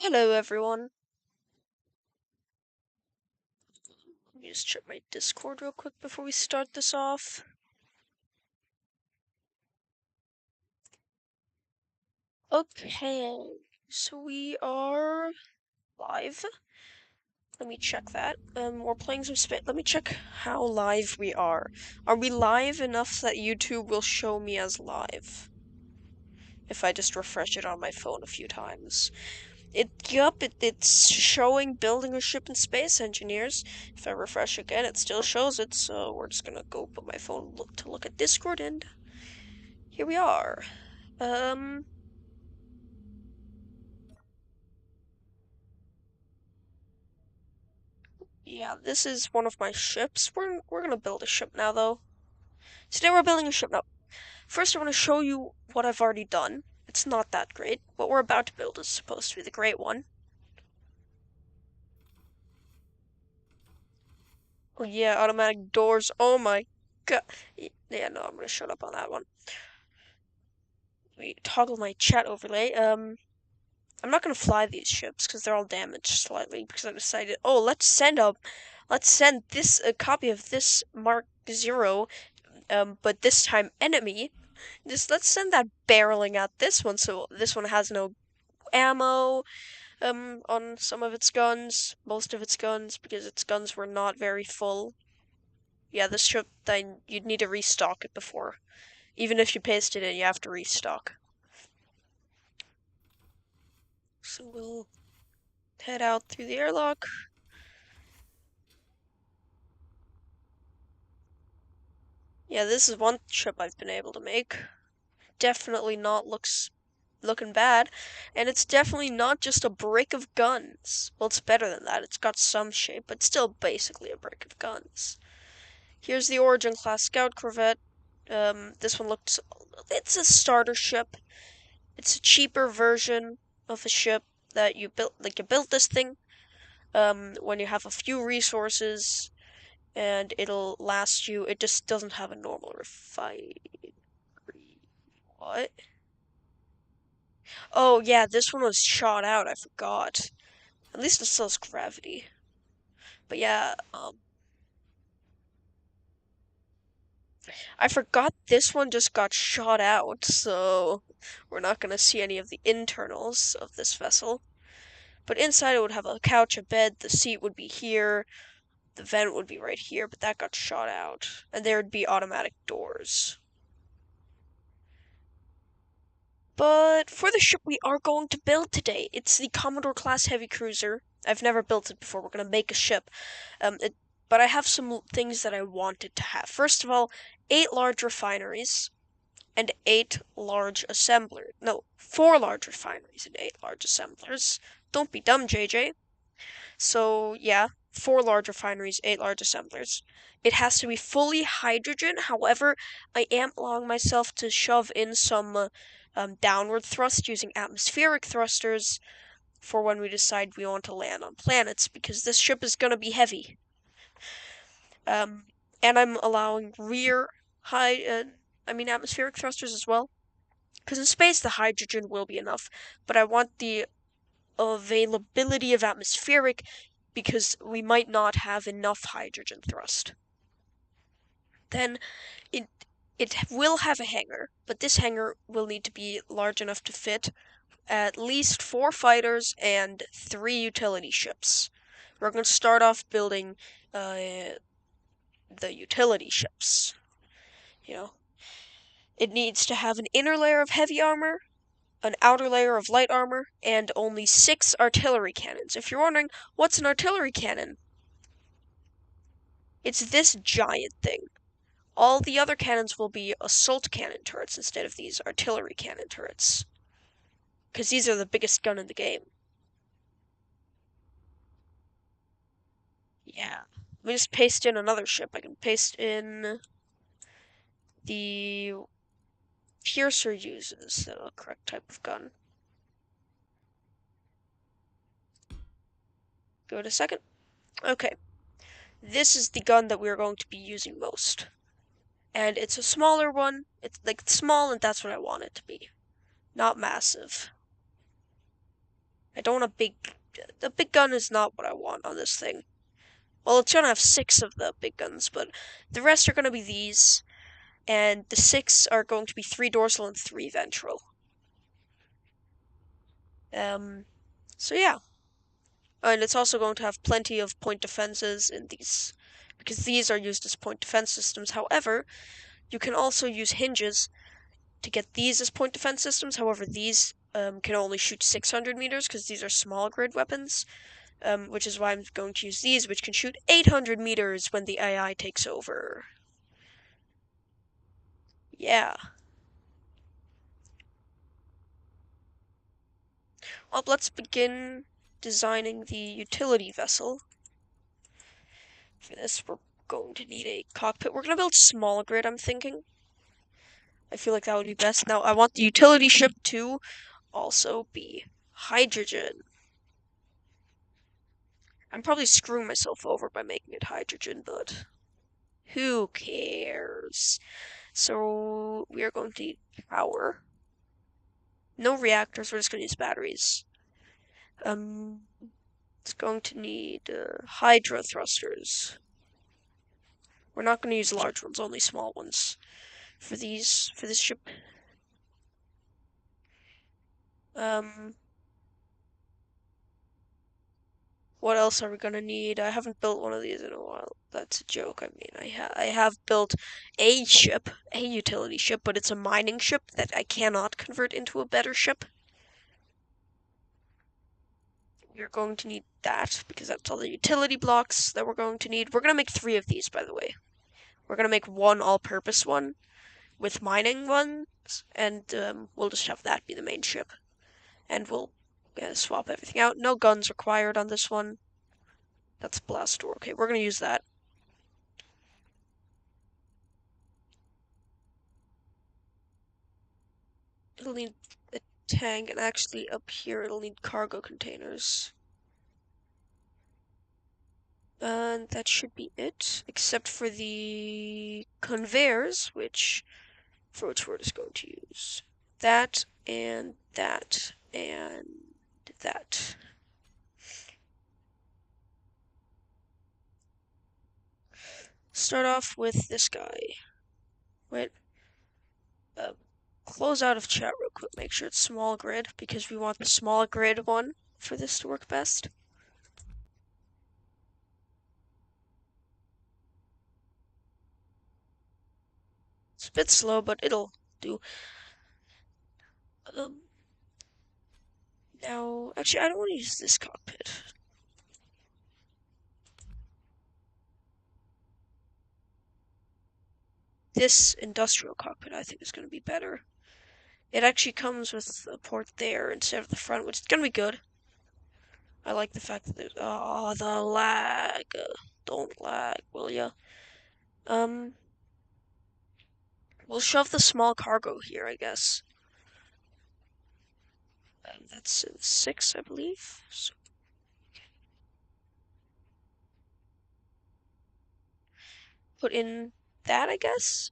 Hello, everyone. Let me just check my Discord real quick before we start this off. Okay, so we are live. Let me check that. We're playing some spit. Let me check how live we are. Are we live enough that YouTube will show me as live? If I just refresh it on my phone a few times. It's showing building a ship in space engineers. If I refresh again, it still shows it, so we're just gonna go put my phone to look at Discord, and here we are. Yeah, this is one of my ships. We're gonna build a ship now, though. Today we're building a ship now. First, I want to show you what I've already done. It's not that great. What we're about to build is supposed to be the great one. Oh yeah, automatic doors. Oh my god. Yeah, no, I'm gonna shut up on that one. Let me toggle my chat overlay. I'm not gonna fly these ships because they're all damaged slightly because I decided, oh, let's send this a copy of this Mark Zero, but this time enemy. Let's send that barreling at this one, so this one has no ammo, on some of its guns, most of its guns, because its guns were not very full. Yeah, this ship, then you'd need to restock it before. Even if you paste it in, you have to restock. So we'll head out through the airlock. Yeah, this is one ship I've been able to make. Definitely not looking bad, and it's definitely not just a brick of guns. Well, it's better than that. It's got some shape, but still basically a brick of guns. Here's the Origin class scout corvette. This one looks, it's a starter ship. It's a cheaper version of a ship that you built, like you built this thing when you have a few resources, and it'll last you. It just doesn't have a normal refinery. What? Oh yeah, this one was shot out. I forgot. At least it still has gravity. But yeah, I forgot this one just got shot out, so we're not gonna see any of the internals of this vessel. But inside it would have a couch, a bed, the seat would be here, the vent would be right here, but that got shot out. And there would be automatic doors. But for the ship we are going to build today, it's the Commodore class heavy cruiser. I've never built it before. We're gonna make a ship. But I have some things that I wanted to have. First of all, 8 large refineries and 8 large assemblers. No, 4 large refineries and 8 large assemblers. Don't be dumb, JJ. So, yeah, 4 large refineries, 8 large assemblers. It has to be fully hydrogen. However, I am allowing myself to shove in some downward thrust using atmospheric thrusters for when we decide we want to land on planets, because this ship is going to be heavy. Um, and I'm allowing atmospheric thrusters as well. Because in space, the hydrogen will be enough, but I want the availability of atmospheric because we might not have enough hydrogen thrust. Then it it will have a hangar, but this hangar will need to be large enough to fit at least 4 fighters and 3 utility ships. We're going to start off building the utility ships. You know, it needs to have an inner layer of heavy armor, an outer layer of light armor, and only 6 artillery cannons. If you're wondering, what's an artillery cannon? It's this giant thing. All the other cannons will be assault cannon turrets instead of these artillery cannon turrets. Because these are the biggest gun in the game. Yeah. Let me just paste in another ship. I can paste in the Piercer uses the correct type of gun. Give it a second. Okay. This is the gun that we're going to be using most. And it's a smaller one. It's like small, and that's what I want it to be. Not massive. I don't want the big gun is not what I want on this thing. Well, it's gonna have 6 of the big guns, but the rest are gonna be these, and the 6 are going to be 3 dorsal and 3 ventral. So yeah. And it's also going to have plenty of point defenses in these, because these are used as point defense systems. However, you can also use hinges to get these as point defense systems. However, these can only shoot 600 meters because these are small grid weapons, which is why I'm going to use these, which can shoot 800 meters when the AI takes over. Yeah. Well, let's begin designing the utility vessel. For this, we're going to need a cockpit. We're going to build small grid, I'm thinking. I feel like that would be best. Now, I want the utility ship to also be hydrogen. I'm probably screwing myself over by making it hydrogen, but who cares? So, we are going to need power. No reactors, we're just going to use batteries. It's going to need hydro thrusters. We're not going to use large ones, only small ones for this ship. What else are we gonna need? I haven't built one of these in a while. That's a joke. I mean, I have built a ship, a utility ship, but it's a mining ship that I cannot convert into a better ship. We're going to need that because that's all the utility blocks that we're going to need. We're gonna make 3 of these, by the way. We're gonna make one all-purpose one with mining ones, and we'll just have that be the main ship. And we'll swap everything out. No guns required on this one. That's blast door. Okay, we're gonna use that. It'll need a tank, and actually up here it'll need cargo containers. And that should be it, except for the conveyors, for which we're just going to use that, and that, and that. Start off with this guy. Wait, close out of chat real quick, make sure it's small grid, because we want the small grid one for this to work best. It's a bit slow, but it'll do. Now, actually, I don't want to use this cockpit. This industrial cockpit, I think, is going to be better. It actually comes with a port there instead of the front, which is going to be good. I like the fact that there's... Oh, the lag. Don't lag, will ya? We'll shove the small cargo here, I guess. That's in 6, I believe. So, put in that, I guess?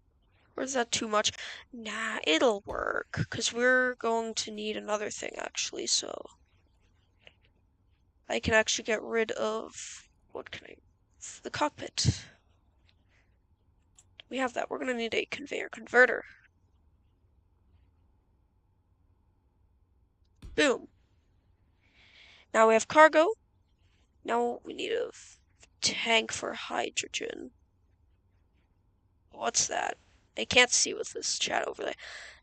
Or is that too much? Nah, it'll work, because we're going to need another thing, actually, so... I can actually get rid of... What can I... The cockpit. We have that. We're going to need a conveyor converter. Boom. Now we have cargo. Now we need a tank for hydrogen. What's that? I can't see with this chat overlay.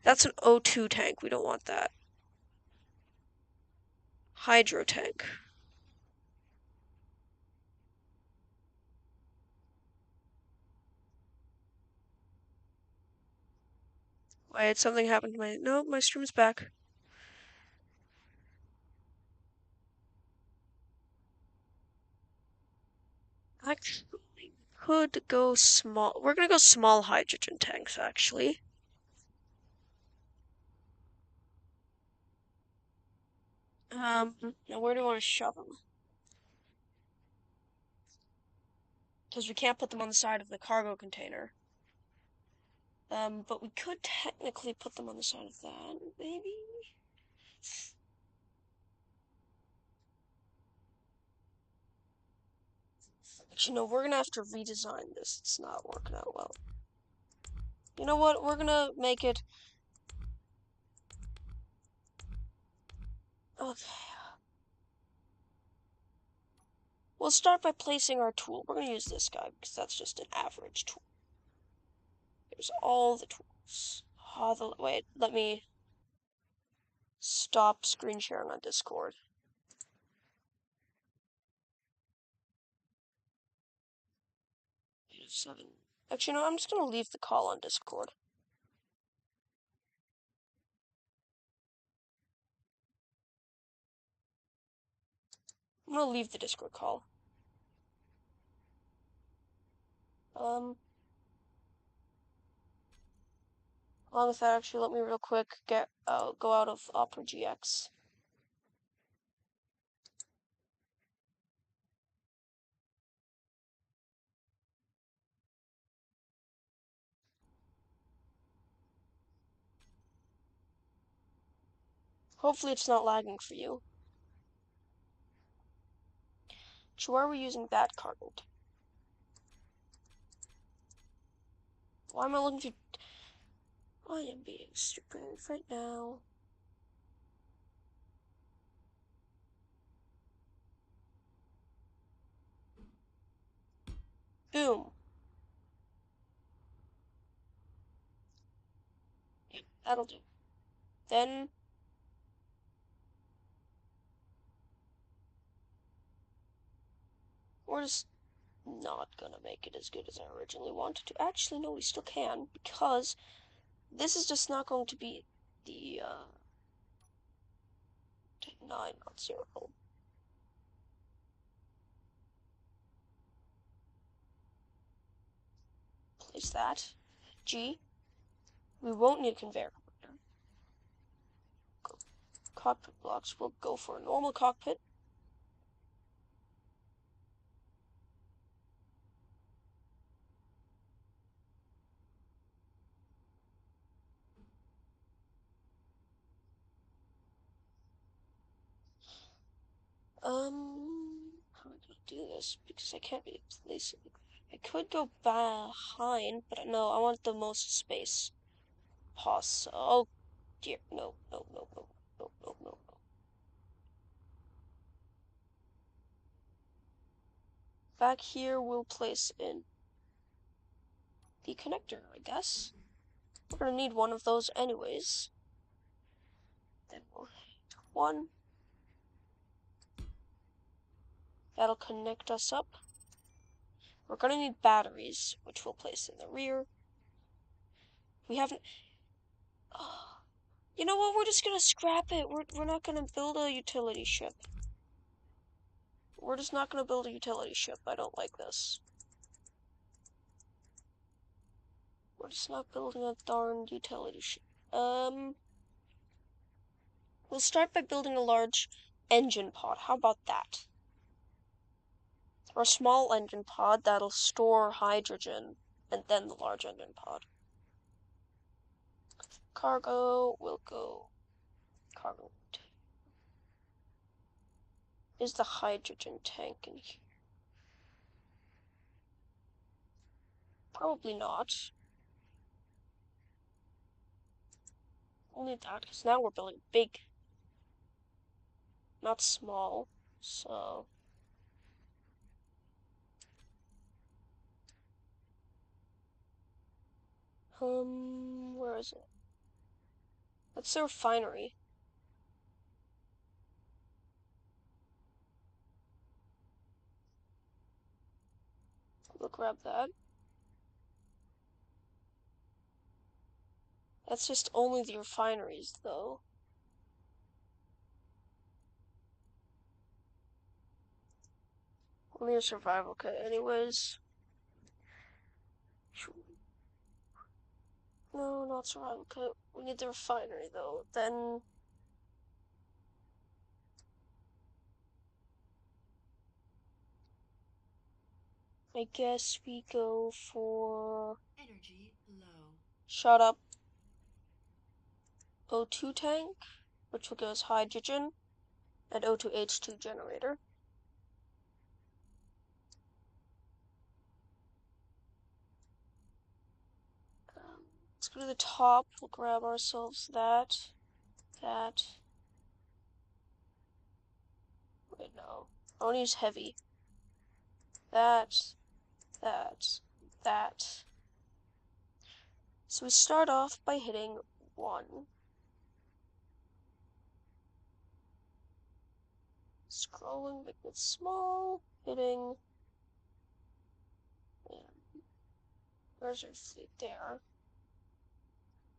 That's an O2 tank. We don't want that. Hydro tank. Why did something happen to my... No, my stream's back. Actually, could go small. We're gonna go small hydrogen tanks, actually. Now where do I want to shove them? Because we can't put them on the side of the cargo container. But we could technically put them on the side of that, maybe? You know, we're gonna have to redesign this. It's not working out well. You know what? We're gonna make it... Okay. We'll start by placing our tool. We're gonna use this guy because that's just an average tool. Here's all the tools. Wait, let me stop screen sharing on Discord. Actually, no, I'm just gonna leave the call on Discord. I'm gonna leave the Discord call. Along with that, actually, let me real quick go out of Opera GX. Hopefully it's not lagging for you. So why are we using that card? Why am I looking through... I am being stupid right now. Boom. Yeah, that'll do. Then... we're just not gonna make it as good as I originally wanted to. Actually, no, we still can, because this is just not going to be the, 9, not 0. Place that. G. We won't need a conveyor. Cockpit blocks. We'll go for a normal cockpit. How am I gonna do this? Because I can't really place it. I could go behind, but no, I want the most space possible. Oh dear, no, no, no, no, no, no, no, no. Back here, we'll place in the connector, I guess. We're gonna need one of those anyways. Then we'll hit one. That'll connect us up. We're gonna need batteries, which we'll place in the rear. We haven't... Oh, you know what? We're just gonna scrap it. We're not gonna build a utility ship. We're just not gonna build a utility ship. I don't like this. We're just not building a darn utility ship. We'll start by building a large engine pod. How about that? Or a small engine pod that'll store hydrogen, and then the large engine pod. Cargo will go... Cargo. Is the hydrogen tank in here? Probably not. Only that, because now we're building big, not small. So... where is it? That's the refinery. We'll grab that. That's just only the refineries, though. Only a survival kit, anyways. No, not survival kit. We need the refinery, though. Then... I guess we go for... Energy low. Shut up. O2 tank, which will give us hydrogen, and O2H2 generator. Let's go to the top. We'll grab ourselves that. Wait, no. I want to use heavy. That. So we start off by hitting 1. Scrolling, make it small, hitting. Where's our fleet? There.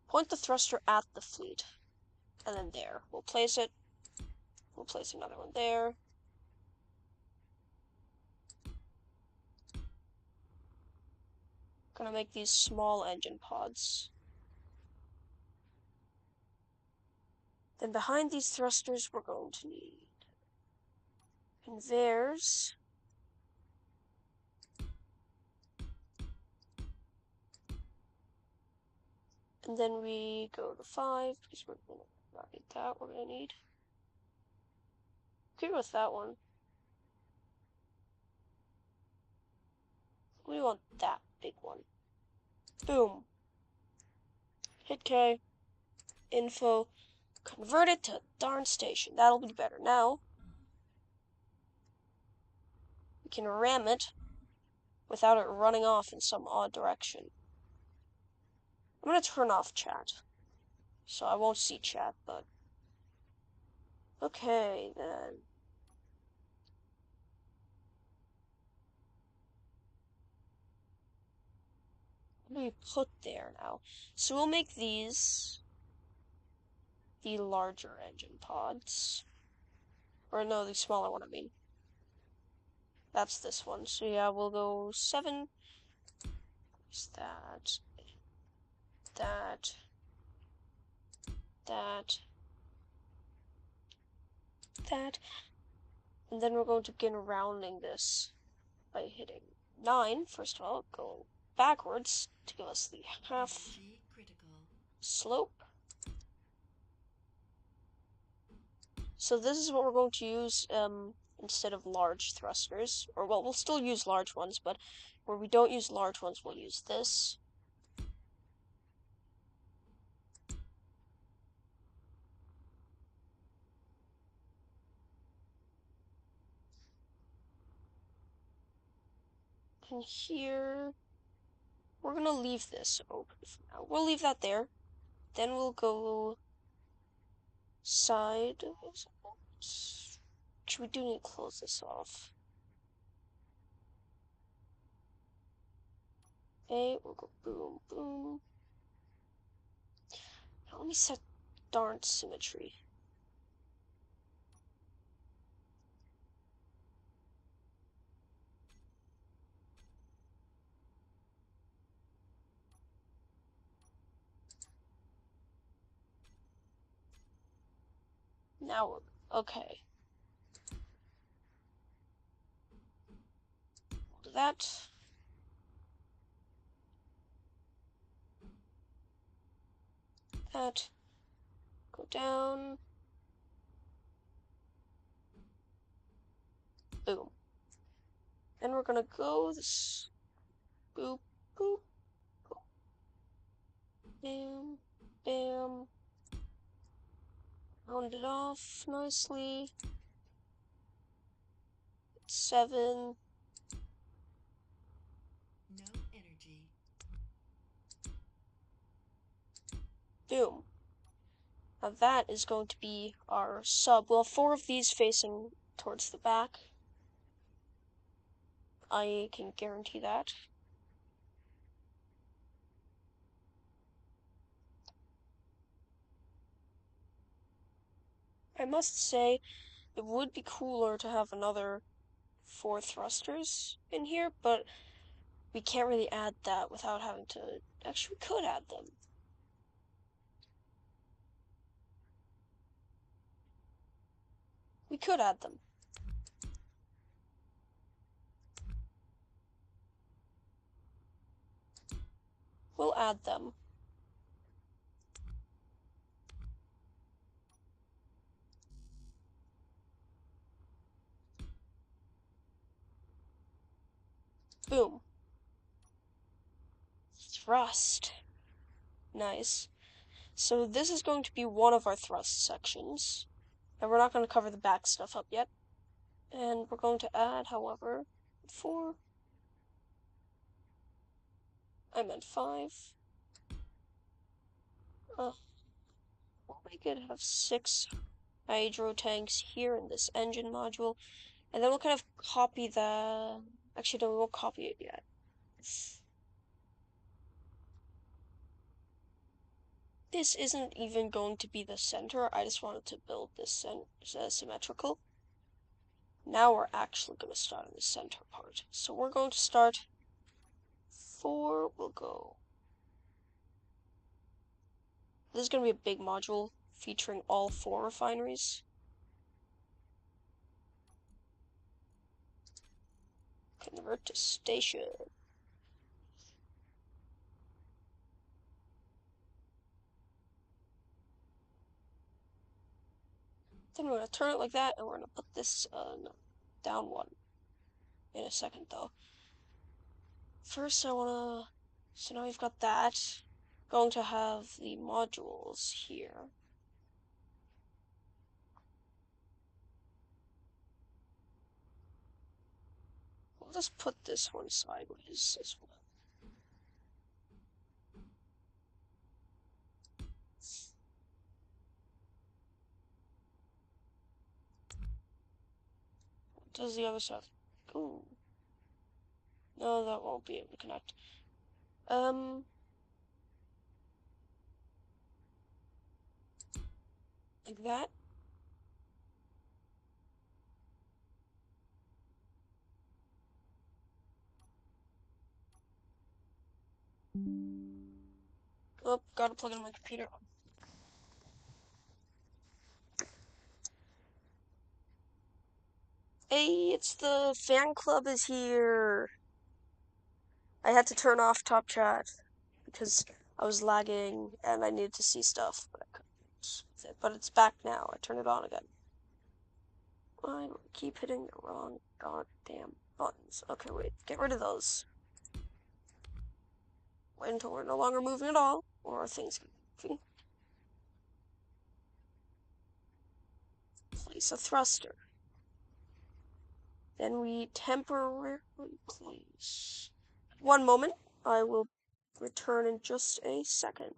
Point the thruster at the fleet. And then there. We'll place it. We'll place another one there. Gonna make these small engine pods. Then behind these thrusters, we're going to need conveyors. And then we go to 5, because we're gonna not need that, we're gonna need. Good with that one. We want that big one. Boom. Hit K. Info. Convert it to darn station. That'll be better. Now, we can ram it without it running off in some odd direction. I'm gonna turn off chat. So I won't see chat, but... Okay, then. What do we put there now? So we'll make these the larger engine pods. Or no, the smaller one, I mean. That's this one. So yeah, we'll go 7. Is that. And then we're going to begin rounding this by hitting 9, first of all, going backwards to give us the half slope. So this is what we're going to use instead of large thrusters. Or, well, we'll still use large ones, but where we don't use large ones, we'll use this. And here, we're going to leave this open for now. We'll leave that there. Then we'll go side. Actually, we do need to close this off. Okay, we'll go boom, boom. Now let me set darn symmetry. Now we're okay. We'll do that. That. Go down. Boom. Then we're gonna go this. Boop, boop, boop. Bam, bam. Round it off nicely. 7. No energy. Boom. Now that is going to be our sub. We'll have 4 of these facing towards the back. I can guarantee that. I must say, it would be cooler to have another 4 thrusters in here, but we can't really add that without having to... Actually, we could add them. We could add them. We'll add them. Boom. Thrust. Nice. So this is going to be one of our thrust sections. And we're not going to cover the back stuff up yet. And we're going to add, however, 4. I meant 5. We'll make it have 6 hydro tanks here in this engine module. And then we'll kind of copy the... Actually, no, we won't copy it yet. This isn't even going to be the center. I just wanted to build this symmetrical. Now we're actually going to start on the center part. So we're going to start 4. We'll go. This is going to be a big module featuring all 4 refineries. Convert to station. Then we're going to turn it like that, and we're going to put this down 1 in a second, though. First, I want to... So now we've got that. Going to have the modules here. We'll just put this one sideways as well. What does the other side? Ooh. No, that won't be able to connect. Like that. Oh, gotta plug in my computer. Hey, it's the fan club is here. I had to turn off top chat because I was lagging and I needed to see stuff, but I couldn't. But it's back now. I turned it on again. I keep hitting the wrong goddamn buttons. Okay, wait. Get rid of those. Wait until we're no longer moving at all, or things moving. Place a thruster. Then we temporarily place. 1 moment. I will return in just a second.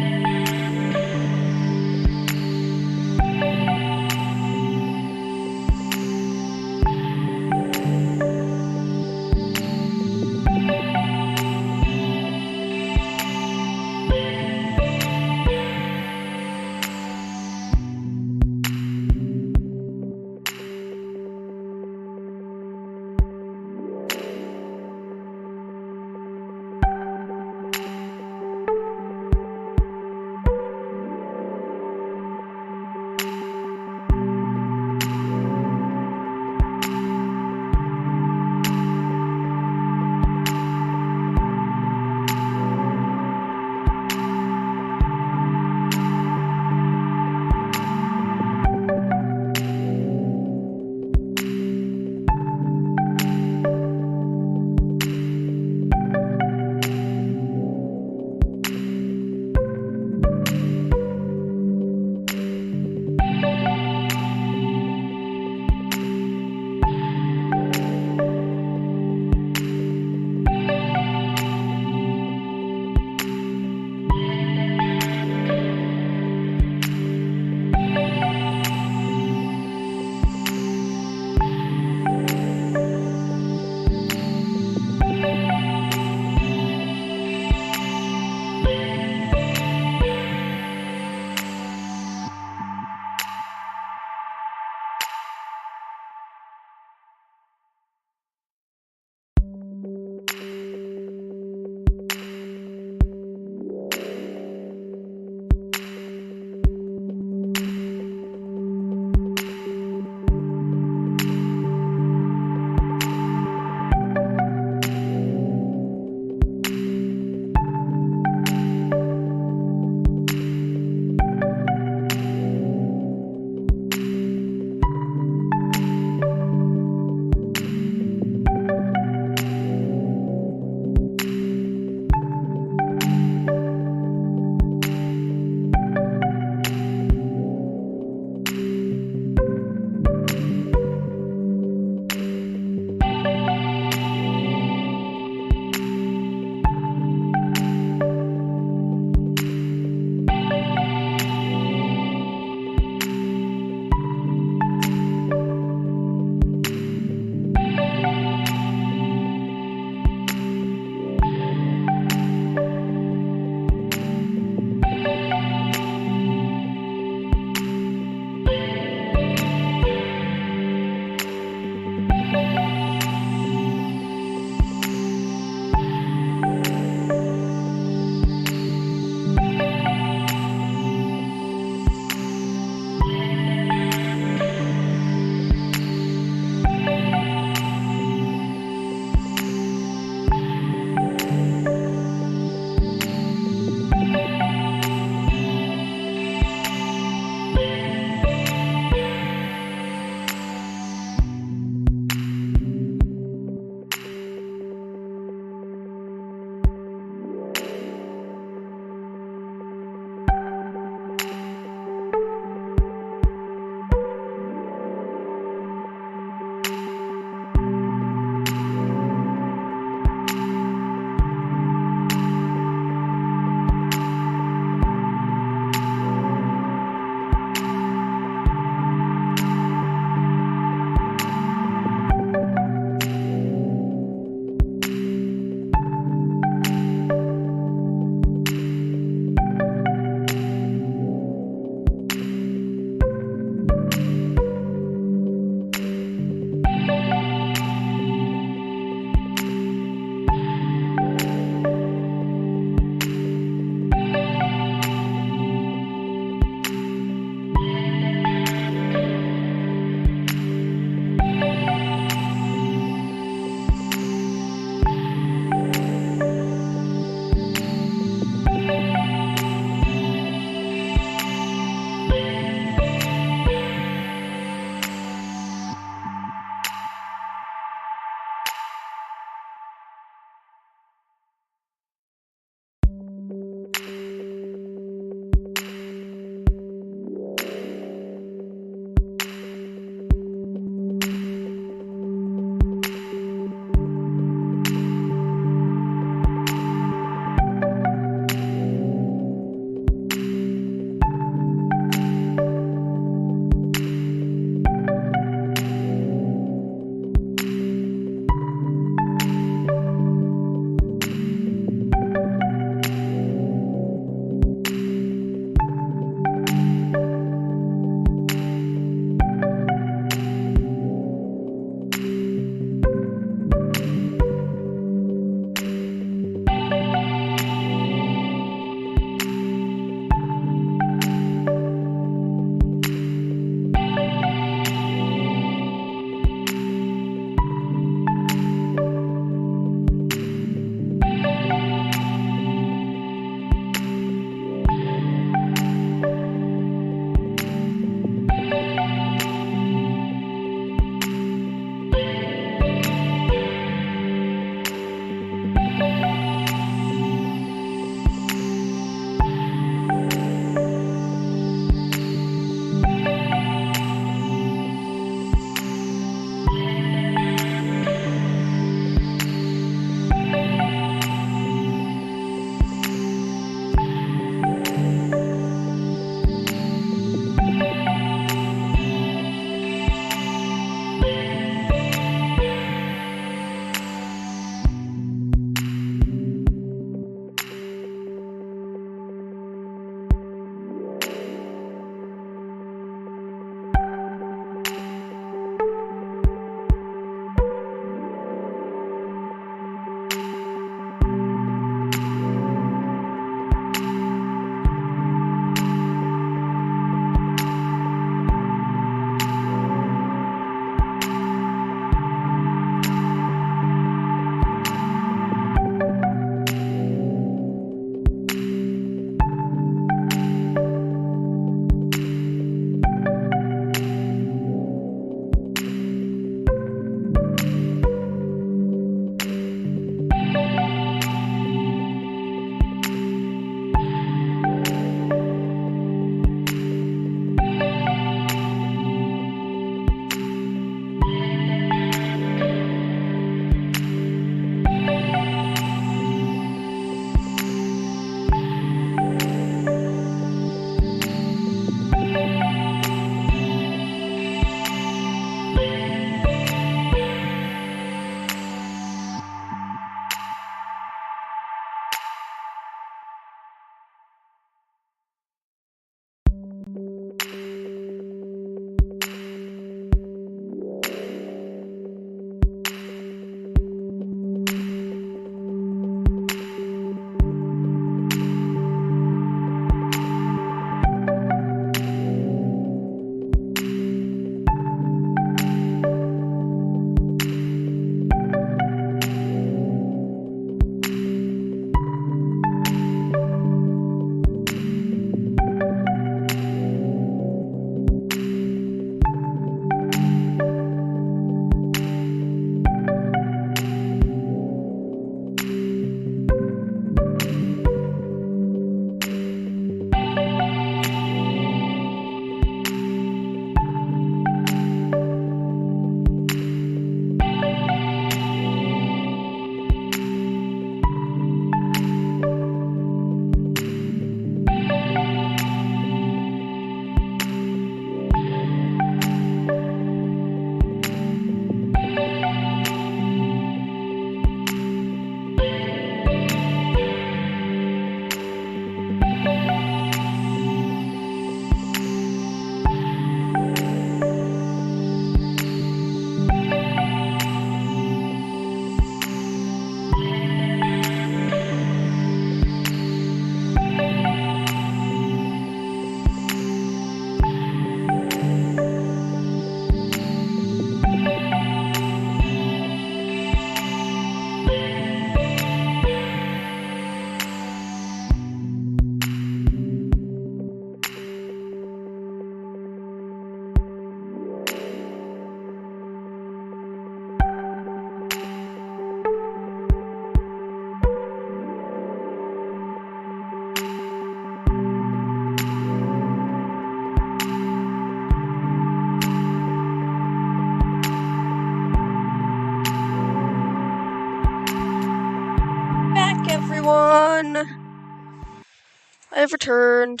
I've returned.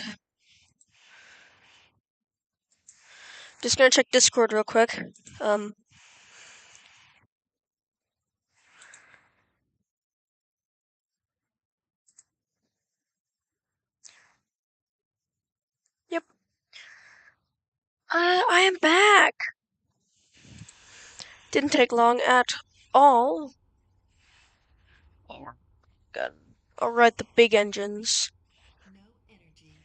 Just gonna check Discord real quick. Yep. I am back. Didn't take long at all. Oh, God. Alright, the big engines. No energy.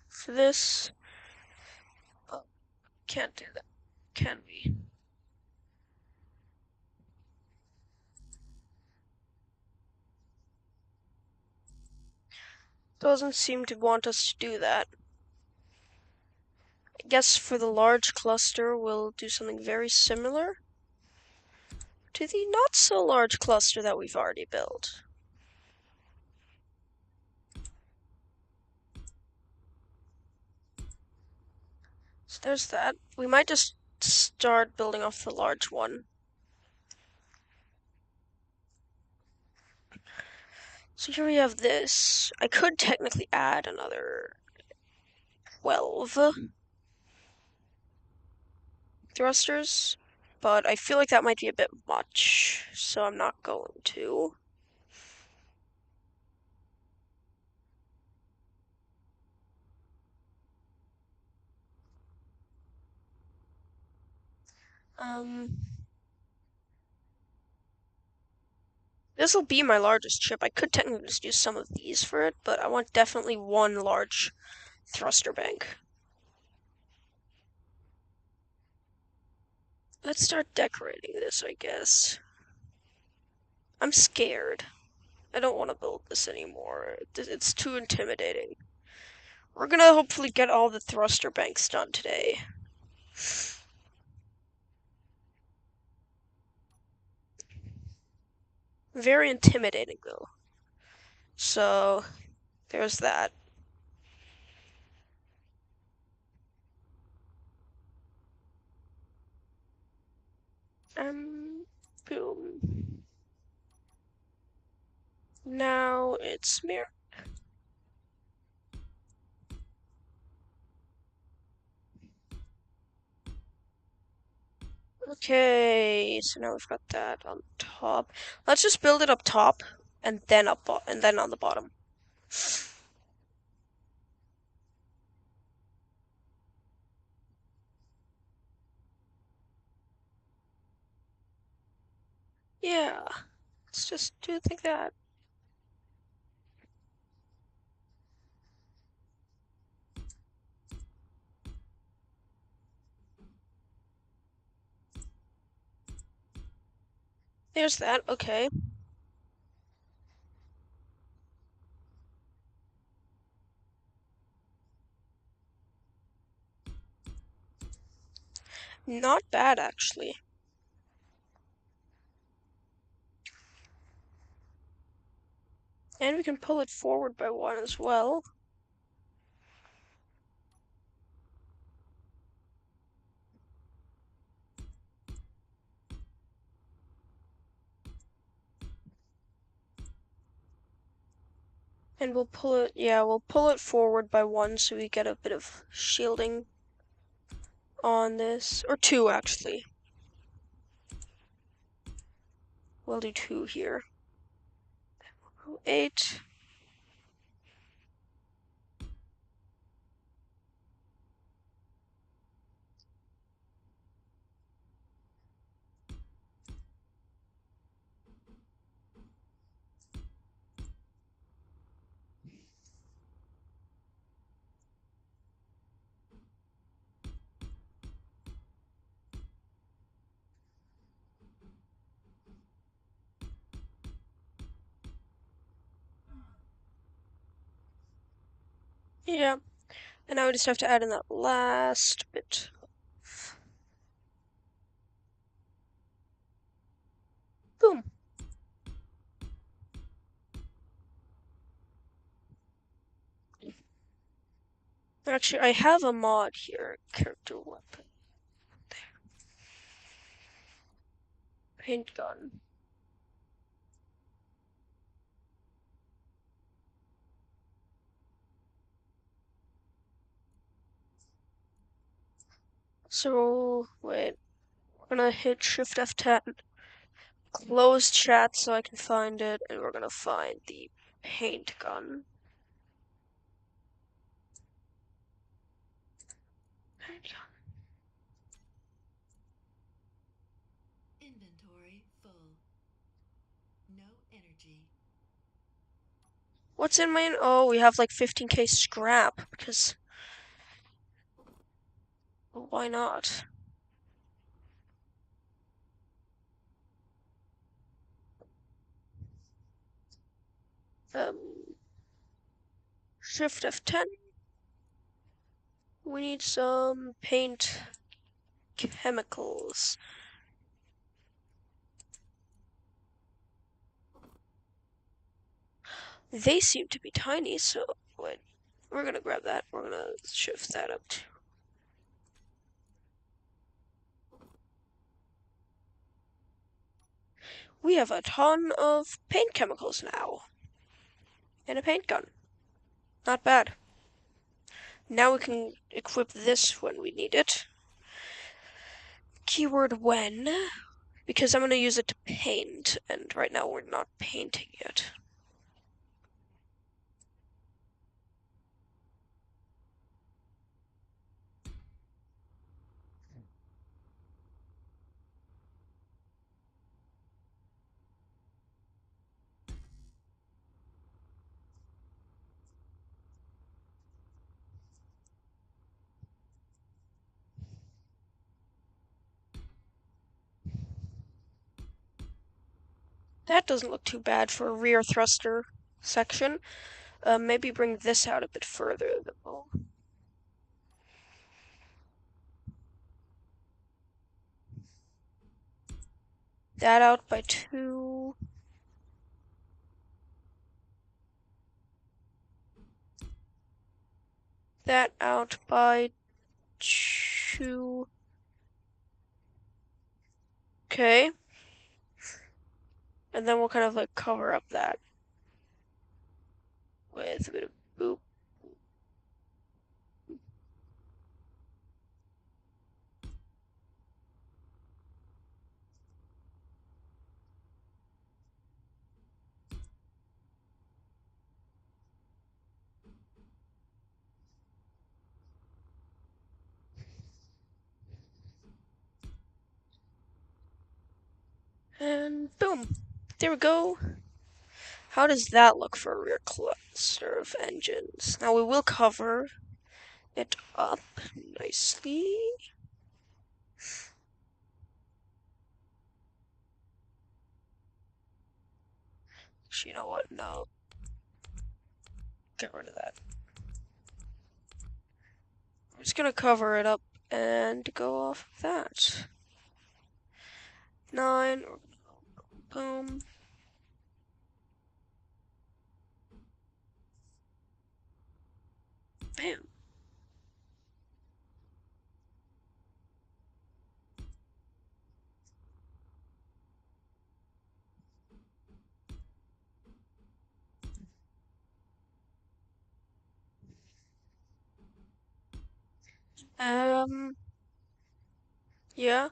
For this. Oh, can't do that. Can we? Doesn't seem to want us to do that. I guess for the large cluster, we'll do something very similar to the not so large cluster that we've already built. So there's that. We might just start building off the large one. So here we have this. I could technically add another 12 thrusters, but I feel like that might be a bit much, so I'm not going to. This will be my largest ship. I could technically just use some of these for it, but I want definitely one large thruster bank. Let's start decorating this, I guess. I'm scared. I don't want to build this anymore. It's too intimidating. We're gonna hopefully get all the thruster banks done today. Very intimidating, though. So, there's that. Boom. Now it's mirror. Okay, so now we've got that on top. Let's just build it up top and then and then on the bottom. Yeah, let's just do it like that. There's that, okay. Not bad, actually. And we can pull it forward by one as well. And we'll pull it, yeah, we'll pull it forward by one so we get a bit of shielding on this. Or two, actually. We'll do two here. 8. Yeah. And now we just have to add in that last bit. Boom. Actually, I have a mod here. Character weapon. There. Paint gun. So, wait. We're gonna hit Shift F10. Close chat so I can find it, and we're gonna find the paint gun. Paint gun. Inventory full. No energy. What's in my... Oh, we have like 15k scrap, because... Well, why not? Shift F10. We need some paint chemicals. They seem to be tiny, so wait, we're gonna grab that. We're gonna shift that up too. We have a ton of paint chemicals now. And a paint gun. Not bad. Now we can equip this when we need it. Keyword when, because I'm gonna use it to paint, and right now we're not painting yet. That doesn't look too bad for a rear thruster section. Maybe bring this out a bit further, though. That out by 2. That out by 2. Okay. And then we'll kind of like cover up that with a bit of boop. And boom. There we go. How does that look for a rear cluster of engines? Now we will cover it up nicely. Actually, you know what? No. Get rid of that. I'm just gonna cover it up and go off of that. 9. Boom. Bam. Yeah.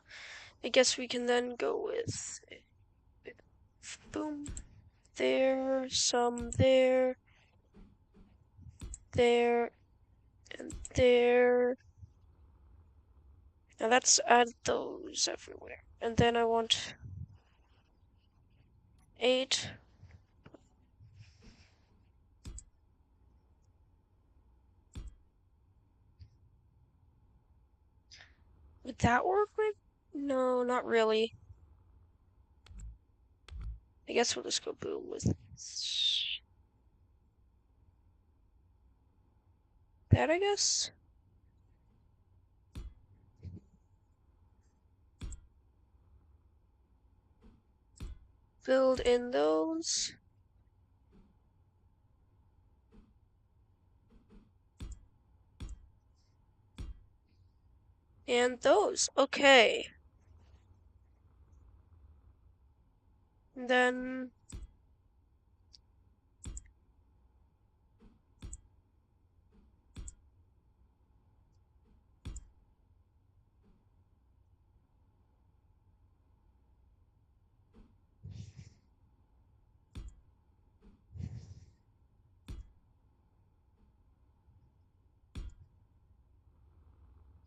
I guess we can then go with boom. There, some there, there, and there. Now let's add those everywhere. And then I want 8. Would that work? No, not really. I guess we'll just go boom with that, I guess. Build in those. And those. Okay. And then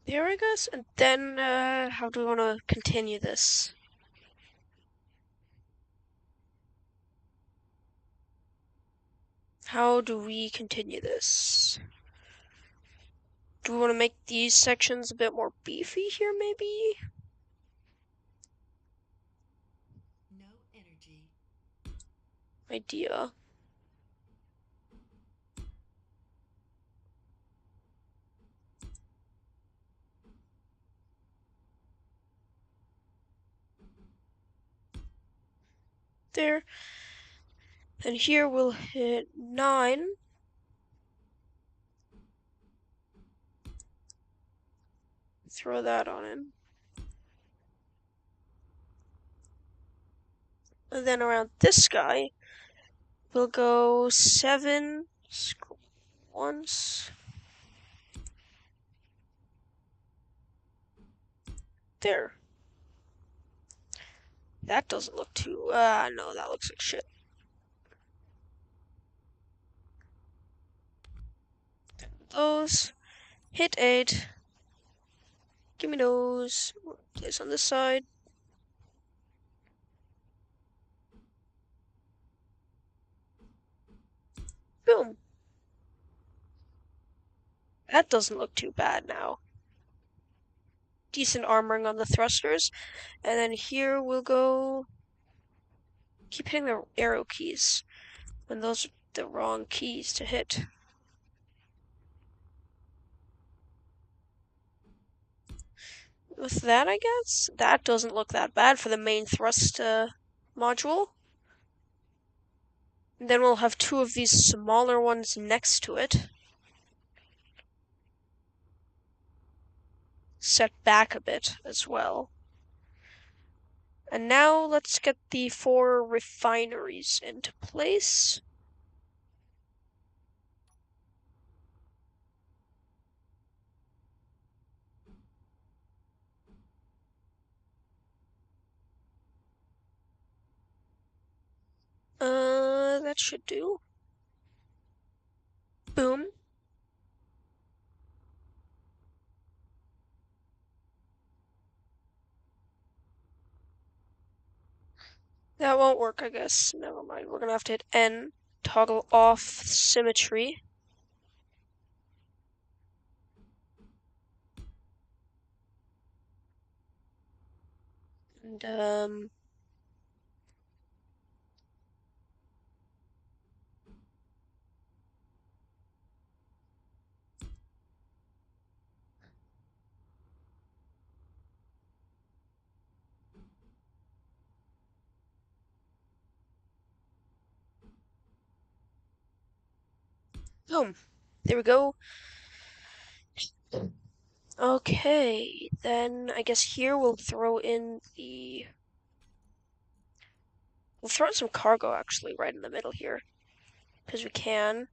there, I guess. And then, how do we want to continue this? How do we continue this? Do we want to make these sections a bit more beefy here, maybe? No energy. Idea. There. And here we'll hit 9. Throw that on in. And then around this guy, we'll go 7 once. There. That doesn't look too, no, that looks like shit. Those. Hit 8. Give me those. Place on this side. Boom. That doesn't look too bad now. Decent armoring on the thrusters. And then here we'll go... Keep hitting the arrow keys. When those are the wrong keys to hit. With that, I guess? That doesn't look that bad for the main thrust module. And then we'll have 2 of these smaller ones next to it. Set back a bit as well. And now let's get the 4 refineries into place. That should do. Boom. That won't work, I guess. Never mind. We're gonna have to hit N. Toggle off symmetry. And, boom. There we go. Okay, then I guess here we'll throw in the... We'll throw in some cargo, actually, right in the middle here. Because we can.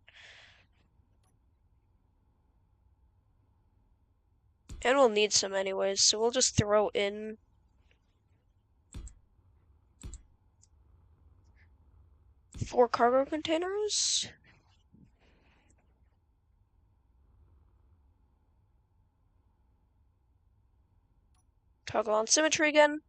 And we'll need some anyways, so we'll just throw in... 4 cargo containers. Toggle on symmetry again.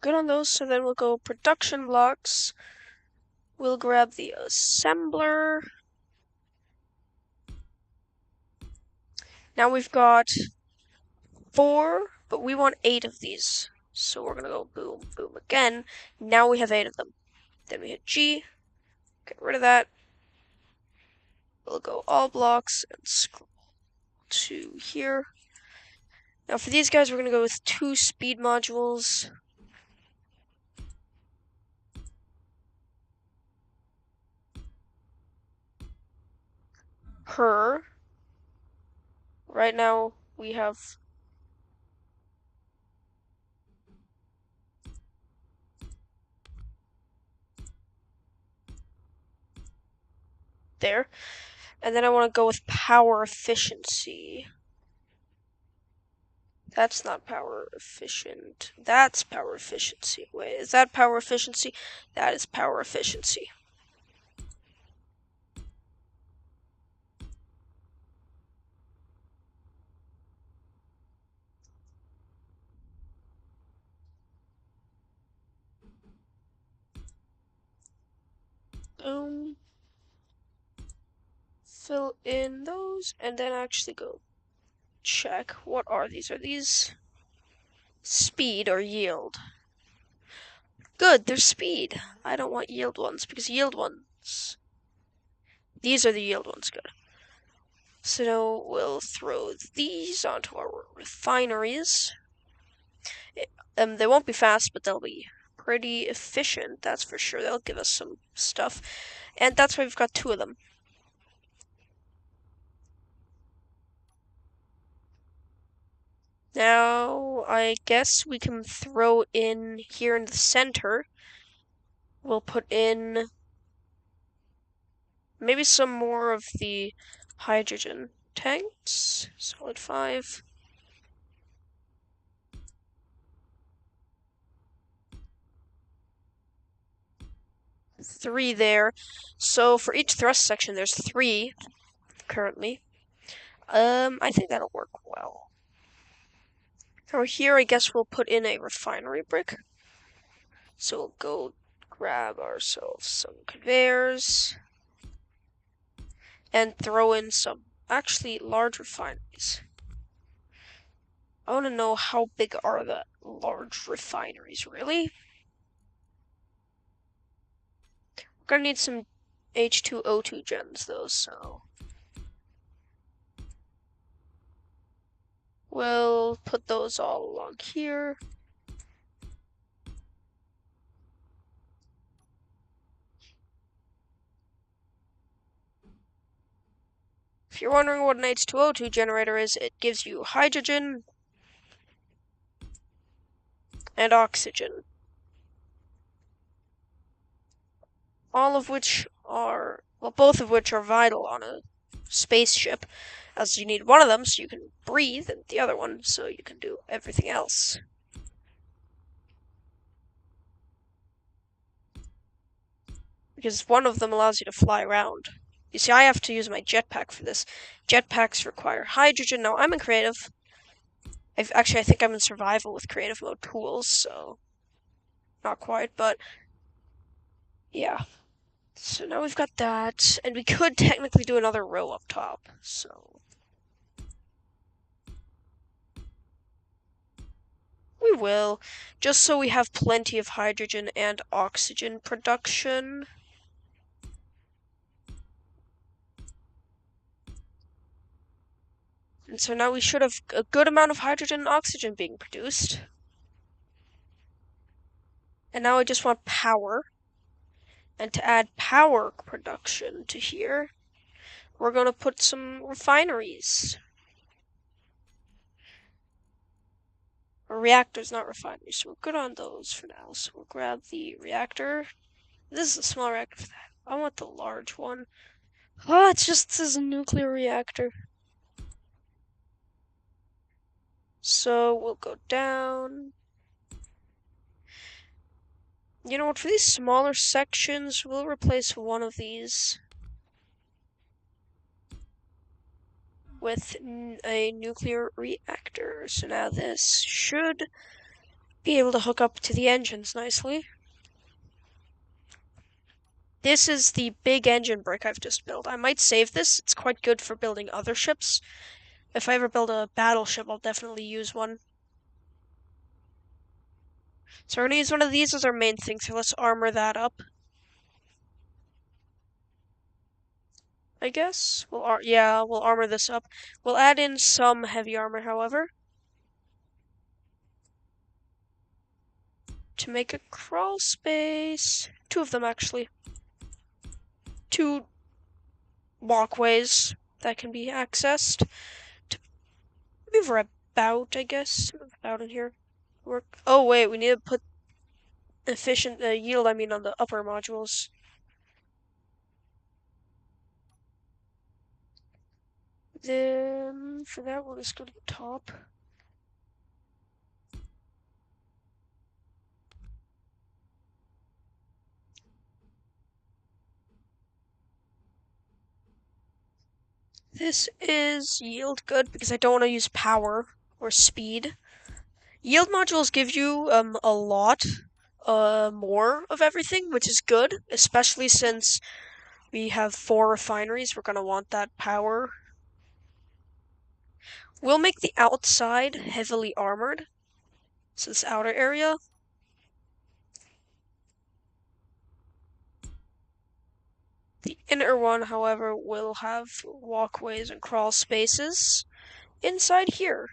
Good on those, so then we'll go production blocks. We'll grab the assembler. Now we've got 4, but we want 8 of these. So we're gonna go boom, boom again. Now we have 8 of them. Then we hit G, get rid of that. We'll go all blocks and scroll to here. Now for these guys, we're going to go with 2 speed modules. Her. Right now, we have there. And then I want to go with power efficiency. That's not power efficient. That's power efficiency. Wait, is that power efficiency? That is power efficiency. Fill in those, and then actually go check. What are these? Are these speed or yield? Good, they're speed. I don't want yield ones, because yield ones... These are the yield ones, good. So now we'll throw these onto our refineries. They won't be fast, but they'll be pretty efficient, that's for sure. They'll give us some stuff. And that's why we've got 2 of them. Now, I guess we can throw in here in the center. We'll put in maybe some more of the hydrogen tanks. Solid 5. 3 there. So for each thrust section, there's 3 currently. I think that'll work well. Over here, I guess we'll put in a refinery brick. So we'll go grab ourselves some conveyors and throw in some actually large refineries. I want to know how big are the large refineries, really? We're gonna need some H2O2 gens though, so we'll put those all along here. If you're wondering what an H2O2 generator is, it gives you hydrogen and oxygen. All of which are, well, both of which are vital on a spaceship, as you need one of them so you can breathe, and the other one so you can do everything else. Because one of them allows you to fly around. You see, I have to use my jetpack for this. Jetpacks require hydrogen. Now, I'm in creative. I think I'm in survival with creative mode tools, so not quite, but yeah. So now we've got that, and we could technically do another row up top, so we will, just so we have plenty of hydrogen and oxygen production. And so now we should have a good amount of hydrogen and oxygen being produced. And now I just want power. And to add power production to here, we're going to put some refineries. Or reactors, not refineries. So we're good on those for now. So we'll grab the reactor. This is a small reactor for that. I want the large one. Oh, it's just this is a nuclear reactor. So we'll go down. You know what, for these smaller sections, we'll replace one of these with a nuclear reactor. So now this should be able to hook up to the engines nicely. This is the big engine brick I've just built. I might save this. It's quite good for building other ships. If I ever build a battleship, I'll definitely use one. So we're gonna use one of these as our main thing, so let's armor that up. I guess we'll armor this up. We'll add in some heavy armor, however. to make a crawl space. 2 of them, actually. 2 walkways that can be accessed to move about, I guess. Move about in here. Work. Oh, wait, we need to put efficient yield, I mean, on the upper modules. Then, for that, we'll just go to the top. This is yield good because I don't want to use power or speed. Yield modules give you a lot more of everything, which is good, especially since we have 4 refineries. We're going to want that power. We'll make the outside heavily armored, so this outer area. The inner one, however, will have walkways and crawl spaces inside here.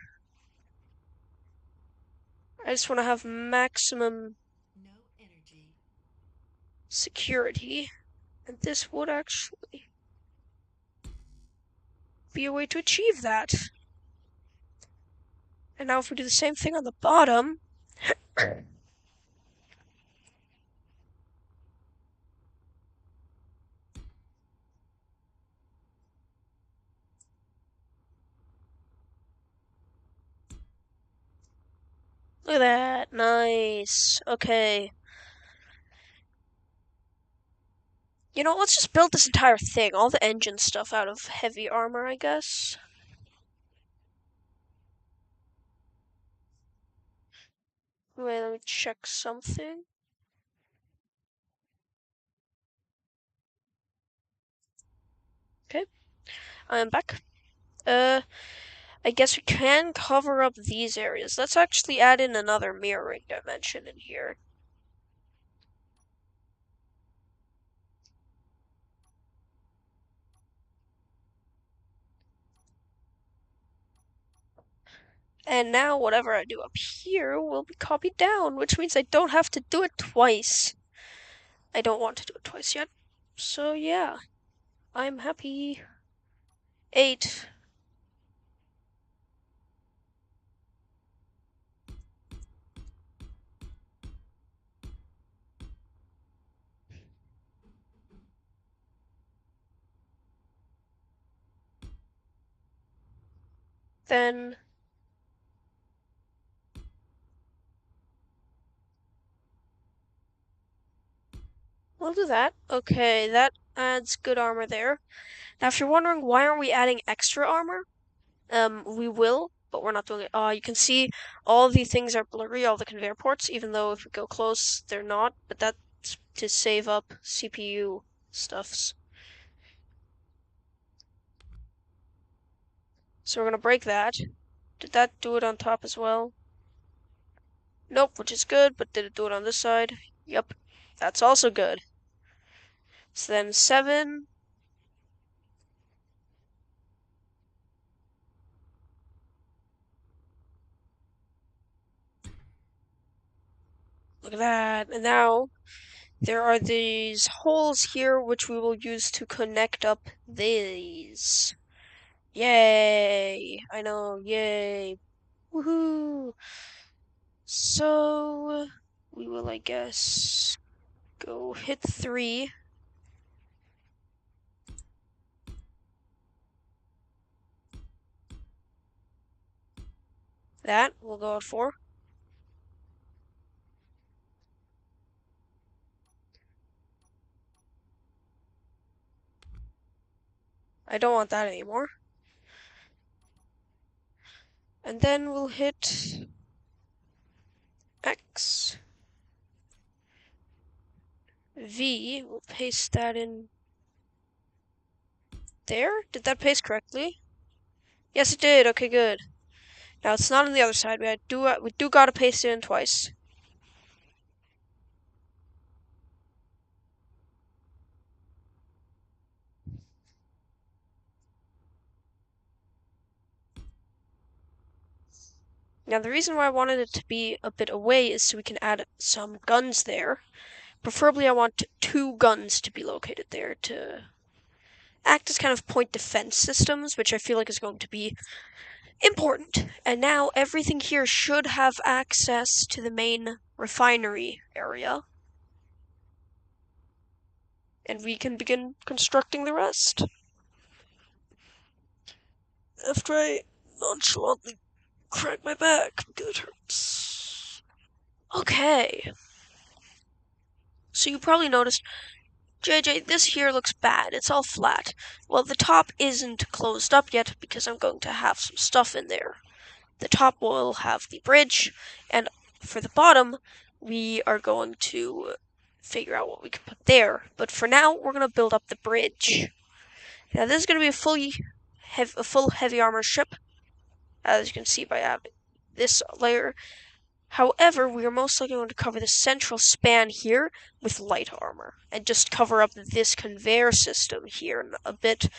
I just want to have maximum No energy. security, and this would actually be a way to achieve that. And now if we do the same thing on the bottom, look at that, nice, okay. You know, let's just build this entire thing, all the engine stuff out of heavy armor, I guess. Wait, let me check something. Okay, I am back. I guess we can cover up these areas. Let's actually add in another mirroring dimension in here. And now whatever I do up here will be copied down, which means I don't have to do it twice. I don't want to do it twice yet. So yeah, I'm happy. 8. Then we'll do that. Okay, that adds good armor there. Now, if you're wondering why aren't we adding extra armor, we will, but we're not doing it. You can see all the things are blurry, all the conveyor ports, even though if we go close, they're not, but that's to save up CPU stuffs. So we're gonna break that. Did that do it on top as well? Nope, which is good, but did it do it on this side? Yep, that's also good. So then 7. Look at that. And now there are these holes here which we will use to connect up these. Yay! I know, yay. Woohoo! So we will, I guess, go hit 3. That we'll go at 4. I don't want that anymore. And then we'll hit X. V, we'll paste that in there. Did that paste correctly? Yes, it did. Okay, good. Now it's not on the other side. We do gotta paste it in twice. Now, the reason why I wanted it to be a bit away is so we can add some guns there. Preferably, I want 2 guns to be located there to act as kind of point defense systems, which I feel like is going to be important. And now everything here should have access to the main refinery area. And we can begin constructing the rest. After I nonchalantly crack my back because it hurts. Okay. So you probably noticed, JJ, this here looks bad. It's all flat. Well, the top isn't closed up yet because I'm going to have some stuff in there. The top will have the bridge, and for the bottom, we are going to figure out what we can put there. But for now, we're going to build up the bridge. Now, this is going to be a full heavy armor ship, as you can see by having this layer. However, we are most likely going to cover the central span here with light armor, and just cover up this conveyor system here a bit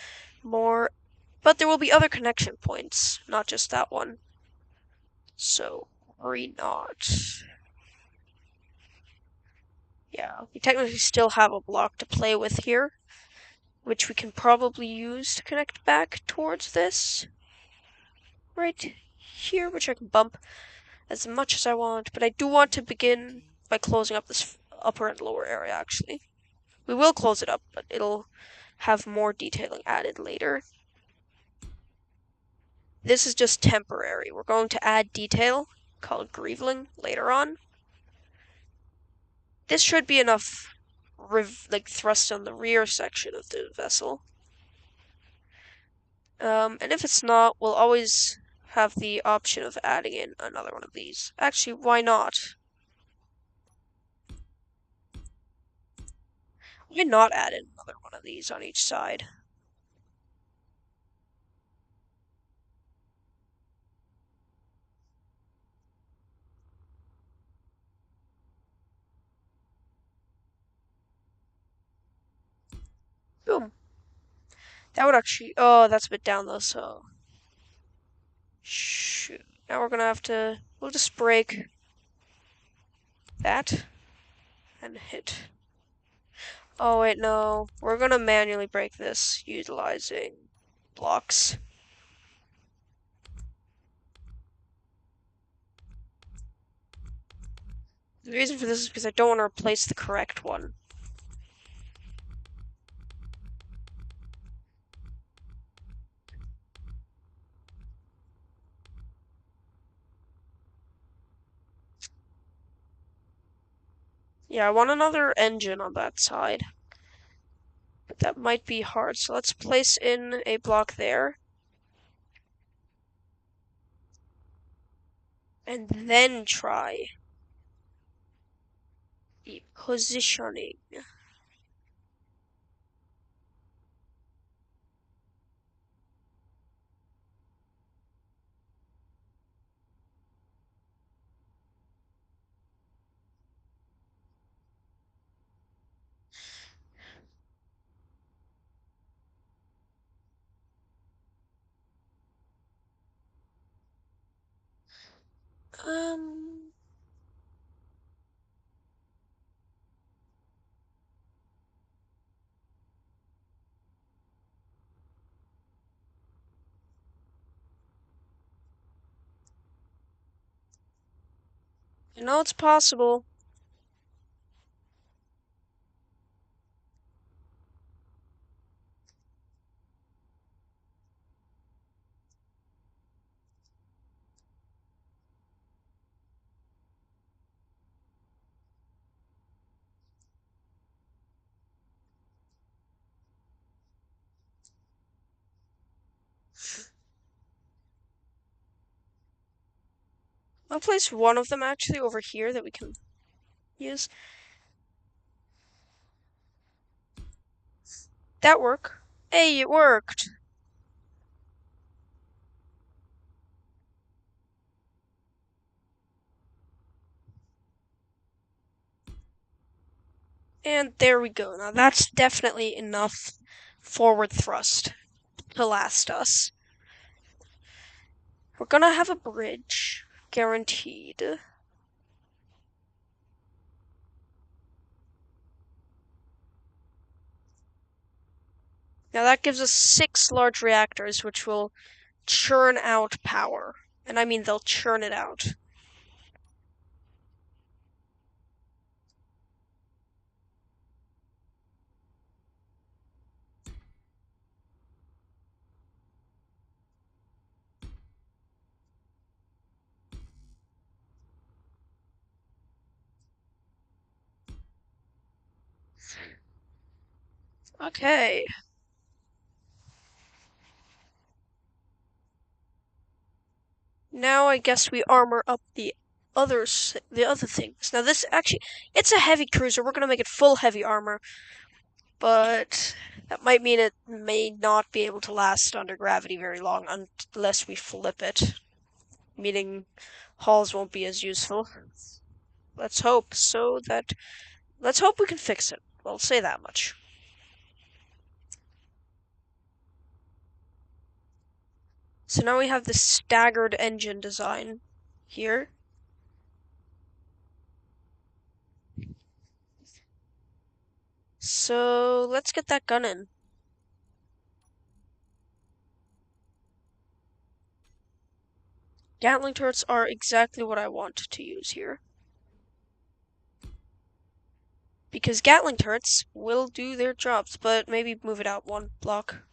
more. But there will be other connection points, not just that one. So, worry not. Yeah, we technically still have a block to play with here, which we can probably use to connect back towards this. Right here, which I can bump as much as I want, but I do want to begin by closing up this upper and lower area, actually. We will close it up, but it'll have more detailing added later. This is just temporary. We're going to add detail, called greeveling, later on. This should be enough thrust on the rear section of the vessel. And if it's not, we'll always have the option of adding in another one of these. Actually, why not? Why not add in another one of these on each side? Boom. That would actually... Oh, that's a bit down though, so... Shoot. Now we're gonna have to... We'll just break that and hit. Oh, wait, no. We're gonna manually break this utilizing blocks. The reason for this is because I don't want to replace the correct one. Yeah, I want another engine on that side. But that might be hard, so let's place in a block there. And then try the positioning. Um, I know it's possible. I'll place one of them actually over here that we can use. That work. Hey, it worked. And there we go. Now that's definitely enough forward thrust to last us. We're gonna have a bridge. guaranteed. Now that gives us 6 large reactors, which will churn out power. And I mean they'll churn it out. Okay. Now I guess we armor up the other things. Now this actually, it's a heavy cruiser. We're gonna make it full heavy armor, but that might mean it may not be able to last under gravity very long unless we flip it, meaning hulls won't be as useful. Let's hope let's hope we can fix it. I'll say that much. So now we have the staggered engine design here. So let's get that gun in. Gatling turrets are exactly what I want to use here. Because Gatling turrets will do their jobs, but maybe move it out 1 block.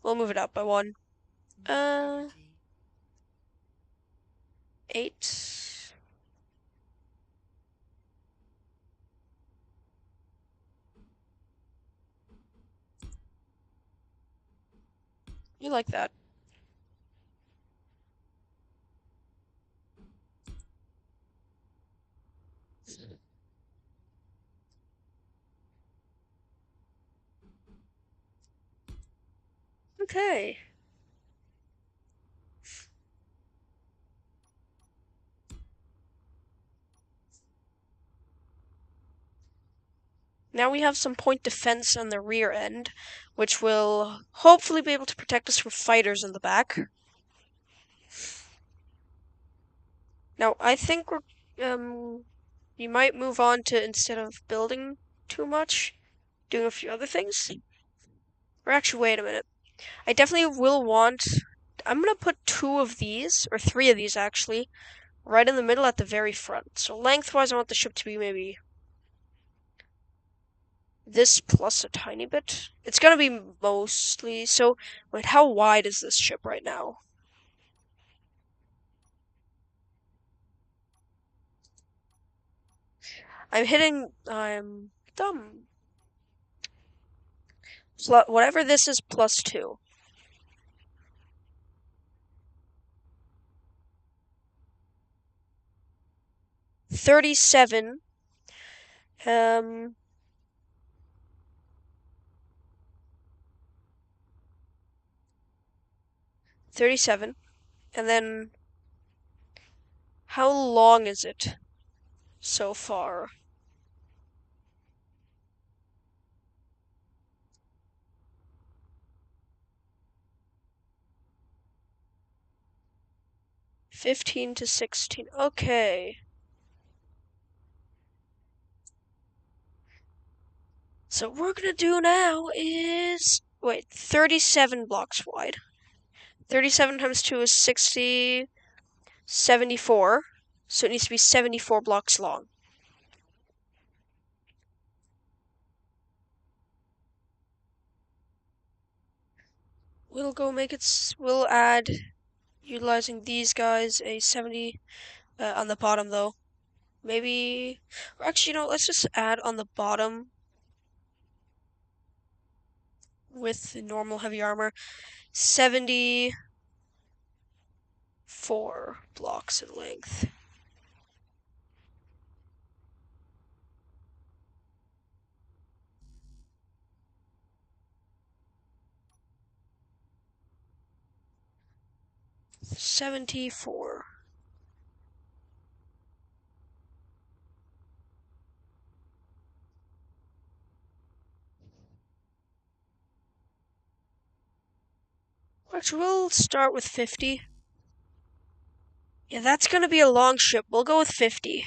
We'll move it up by 1. No 8. You like that. Okay. Now we have some point defense on the rear end, which will hopefully be able to protect us from fighters in the back. Now, I think you might move on to, instead of building too much, doing a few other things. Or actually, wait a minute. I definitely will want, I'm gonna put 2 of these, or 3 of these actually, right in the middle at the very front. So lengthwise, I want the ship to be maybe this plus a tiny bit. It's gonna be mostly, so, wait, how wide is this ship right now? I'm dumb. Whatever this is, plus 2. 37. Um, 37. And then, how long is it so far? $15 to $16. Okay. So what we're gonna do now is, wait, 37 blocks wide. 37 times 2 is 60, 74. So it needs to be 74 blocks long. We'll add, utilizing these guys, a 70 on the bottom though. Maybe, or actually, let's just add on the bottom with the normal heavy armor, 74 blocks in length. $74. Actually, we'll start with 50. Yeah, that's gonna be a long ship. We'll go with 50.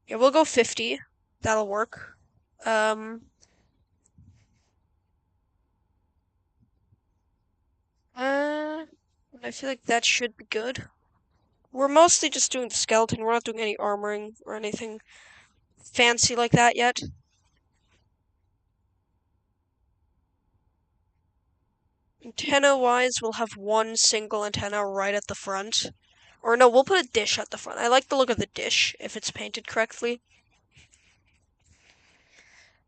Yeah, we'll go 50. That'll work. I feel like that should be good. We're mostly just doing the skeleton. We're not doing any armoring or anything fancy like that yet. Antenna-wise, we'll have one single antenna right at the front. Or no, we'll put a dish at the front. I like the look of the dish if it's painted correctly.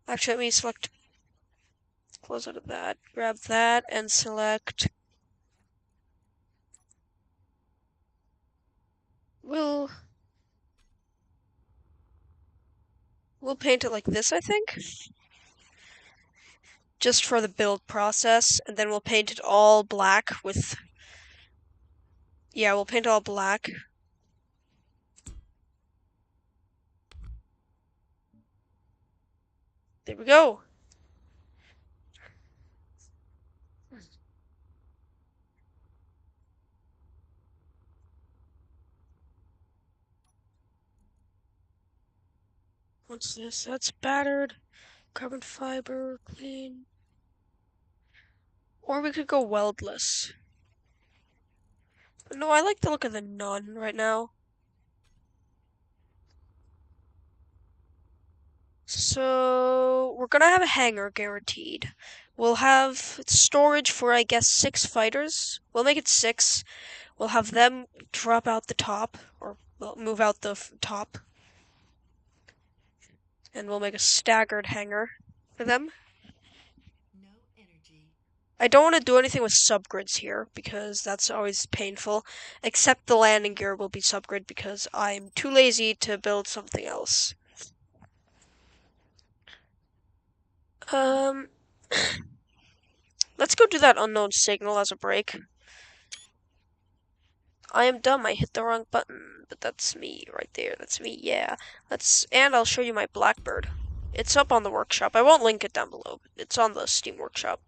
Actually, let me select, close out of that, grab that, and select. We'll paint it like this, I think. Just for the build process, and then we'll paint it all black with. Yeah, we'll paint it all black. There we go. What's this? That's battered. Carbon fiber, clean. Or we could go weldless. But no, I like the look of the nun right now. So, we're gonna have a hangar guaranteed. We'll have storage for, I guess, 6 fighters. We'll make it 6. We'll have them drop out the top, or well, move out the top. And we'll make a staggered hangar for them. No energy. I don't want to do anything with subgrids here, because that's always painful. Except the landing gear will be subgrid, because I'm too lazy to build something else. Let's go do that unknown signal as a break. I am dumb, I hit the wrong button, but that's me right there, that's me, yeah. And I'll show you my Blackbird. It's up on the workshop. I won't link it down below, but it's on the Steam Workshop.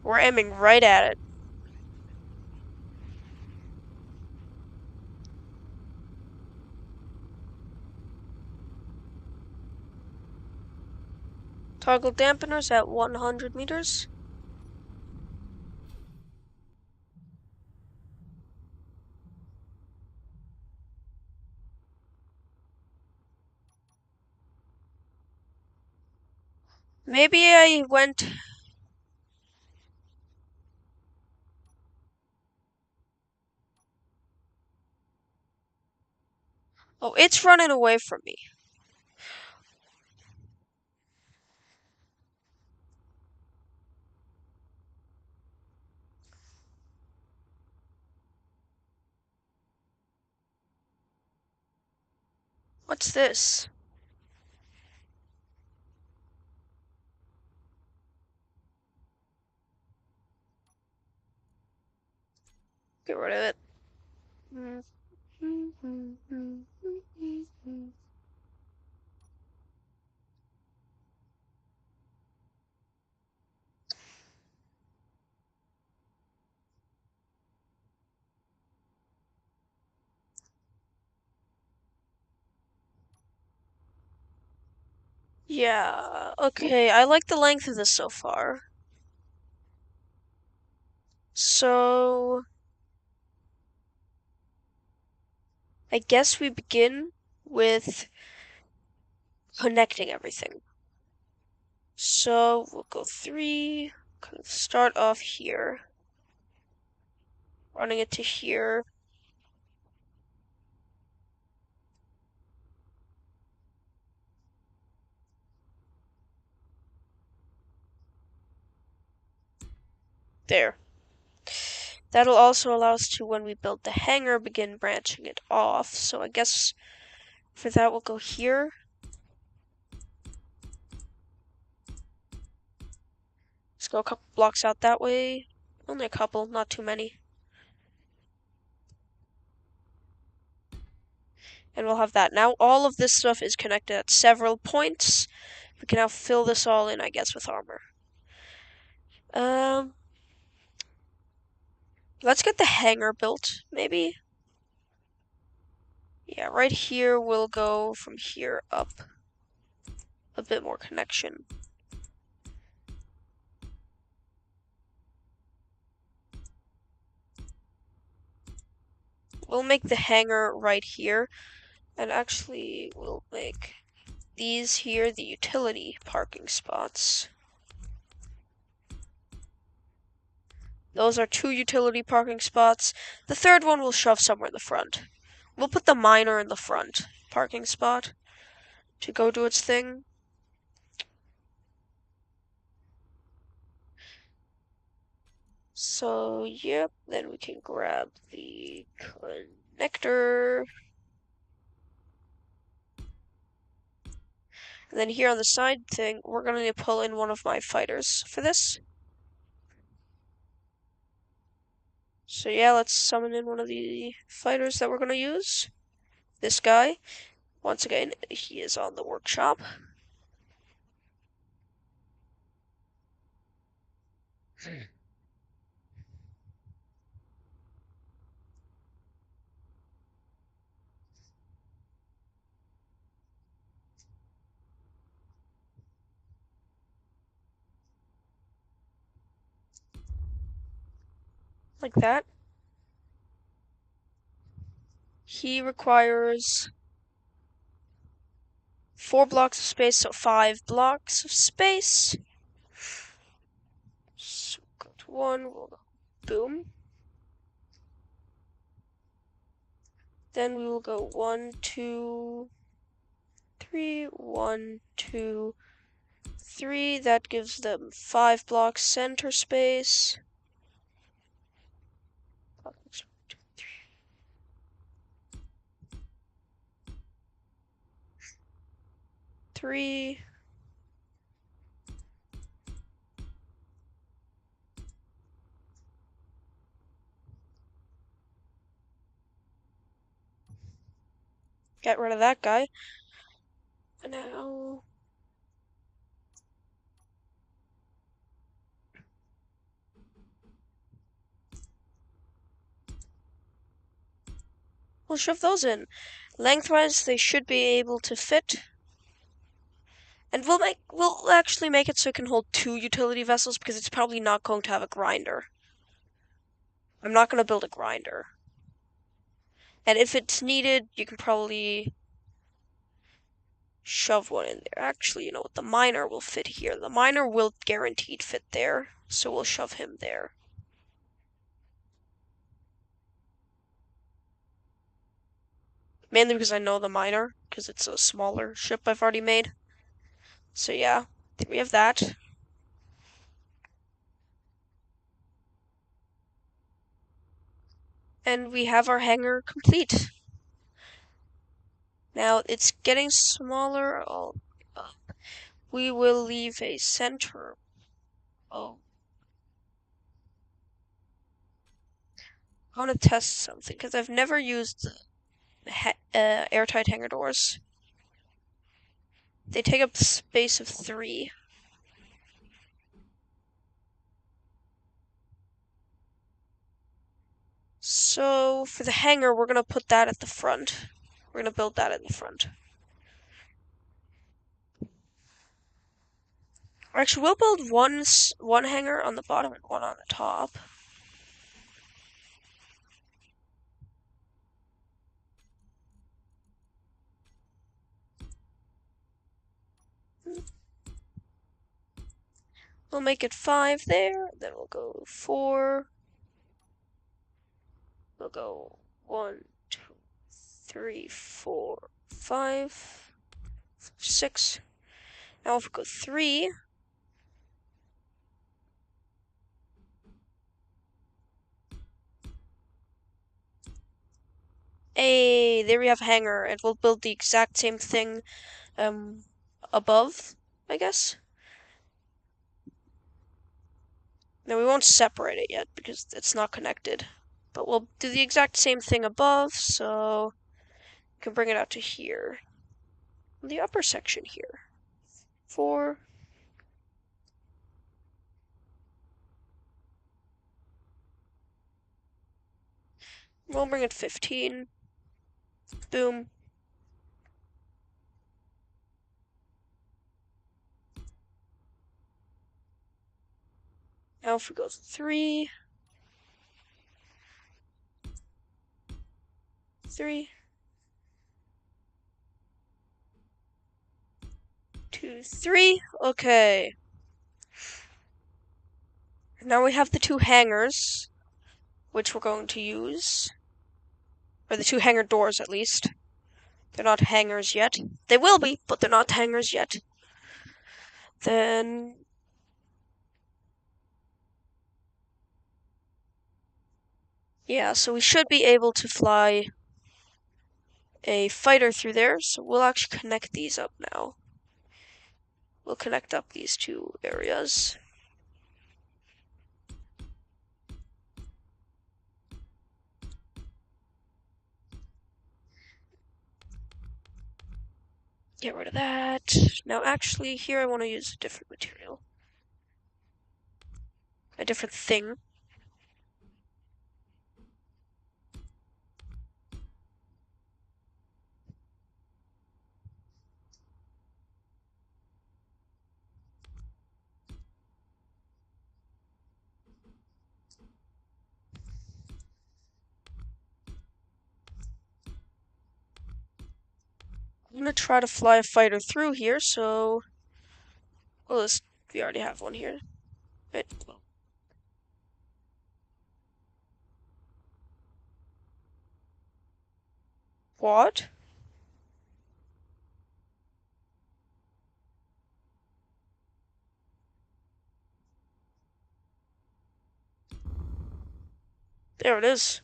We're aiming right at it. Toggle dampeners at 100 meters. Maybe I went... Oh, it's running away from me. What's this? Get rid of it. Yeah, okay, I like the length of this so far. So, I guess we begin with connecting everything. So, we'll go 3, kind of start off here, running it to here. There. That'll also allow us to, when we build the hangar, begin branching it off. So I guess for that we'll go here. Let's go a couple blocks out that way. Only a couple, not too many. And we'll have that. Now all of this stuff is connected at several points. We can now fill this all in, I guess, with armor. Let's get the hangar built, maybe. Yeah, right here we'll go from here up. A bit more connection. We'll make the hangar right here. And actually, we'll make these here the utility parking spots. Those are 2 utility parking spots. The third one we'll shove somewhere in the front. We'll put the miner in the front parking spot to go do its thing. So, yep, then we can grab the connector. And then here on the side thing, we're going to pull in one of my fighters for this. So yeah, let's summon in one of the fighters that we're going to use. This guy. Once again, he is on the workshop. Like that. He requires 4 blocks of space, so 5 blocks of space. So go to 1, we'll go boom. Then we will go 1, 2, 3, 1, 2, 3. That gives them 5 blocks center space. 3. Get rid of that guy. And now we'll shove those in. Lengthwise, they should be able to fit. And we'll actually make it so it can hold 2 utility vessels because it's probably not going to have a grinder. I'm not going to build a grinder. And if it's needed, you can probably shove one in there. Actually, you know what? The miner will fit here. The miner will guaranteed fit there, so we'll shove him there. Mainly because I know the miner, because it's a smaller ship I've already made. So yeah, we have that. And we have our hangar complete. Now it's getting smaller. We will leave a center. Oh, I want to test something because I've never used airtight hangar doors. They take up the space of 3. So for the hangar, we're gonna put that at the front. We're gonna build that in the front. Actually, we'll build one hangar on the bottom and one on the top. We'll make it 5 there, then we'll go 4. We'll go 1, 2, 3, 4, 5, 6. Now if we go 3, hey, there we have a hangar, and we'll build the exact same thing above, I guess. Now we won't separate it yet because it's not connected. But we'll do the exact same thing above, so we can bring it out to here. The upper section here. 4. We'll bring it 15. Boom. Now if we go 3. 3. 2, 3. Okay. Now we have the 2 hangers, which we're going to use. Or the 2 hanger doors, at least. They're not hangers yet. They will be, but they're not hangers yet. Then... yeah, so we should be able to fly a fighter through there, so we'll actually connect these up now. We'll connect up these 2 areas. Get rid of that. Now actually, here I want to use a different material. A different thing. I'm gonna try to fly a fighter through here, so... well, we already have one here. Right. What? There it is.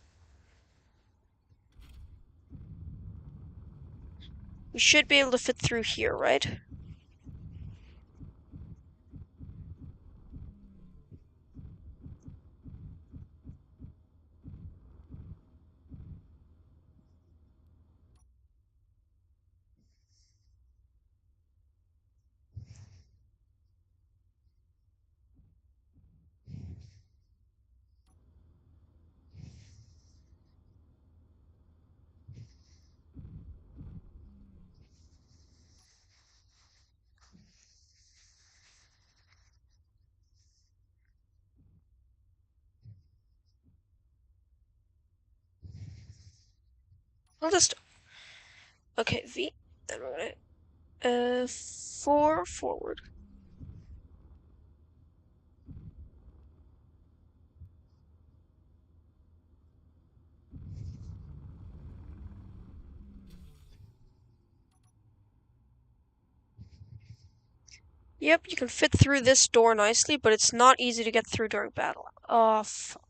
We should be able to fit through here, right? I'll just... okay, V. Then we're gonna... 4 forward. Yep, you can fit through this door nicely, but it's not easy to get through during battle. Oh, fuck.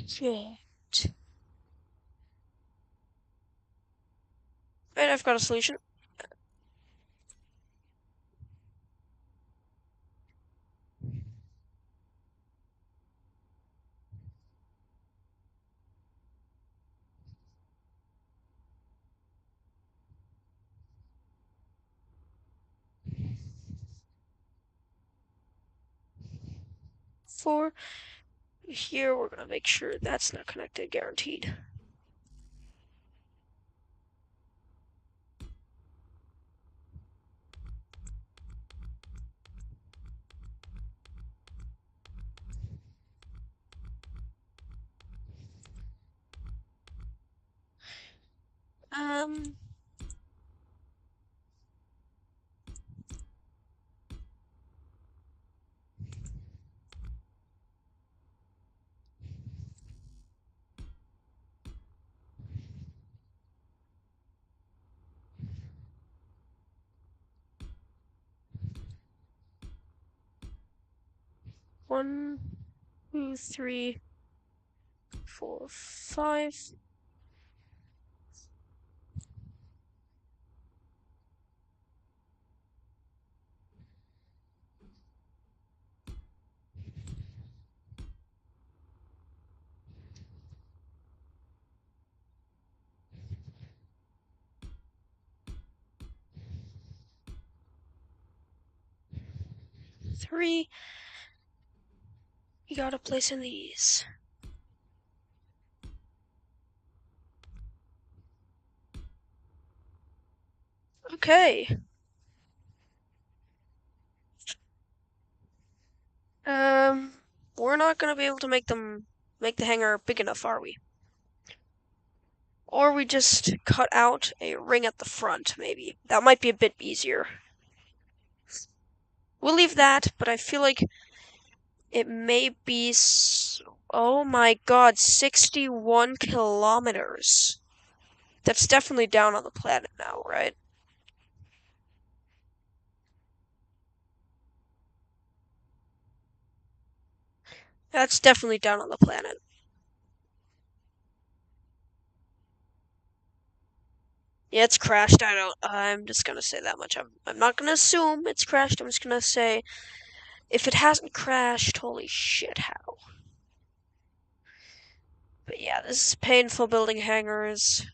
Shit. Right, I've got a solution. For here, we're gonna make sure that's not connected, guaranteed. Um, 1, 2, 3. 4, 5. Three. You gotta place in these. Okay. We're not gonna be able to make the hangar big enough, are we? Or we just cut out a ring at the front, maybe. That might be a bit easier. We'll leave that, but I feel like it may be... Oh my god, 61 kilometers. That's definitely down on the planet now, right? That's definitely down on the planet. Yeah, it's crashed. I'm just gonna say that much. I'm not gonna assume it's crashed. I'm just gonna say if it hasn't crashed, holy shit, how? But yeah, this is painful building hangars.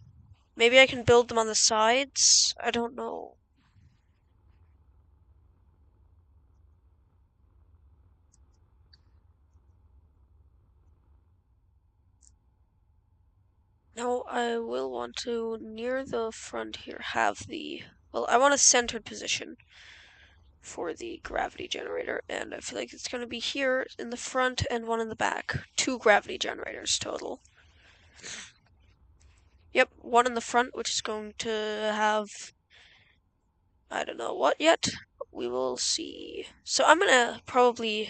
Maybe I can build them on the sides? I don't know. No, I will want to, near the front here, have the... Well, I want a centered position for the gravity generator, and I feel like it's going to be here in the front and one in the back. 2 gravity generators total. Yep, one in the front, which is going to have... I don't know what yet. We will see. So I'm gonna probably...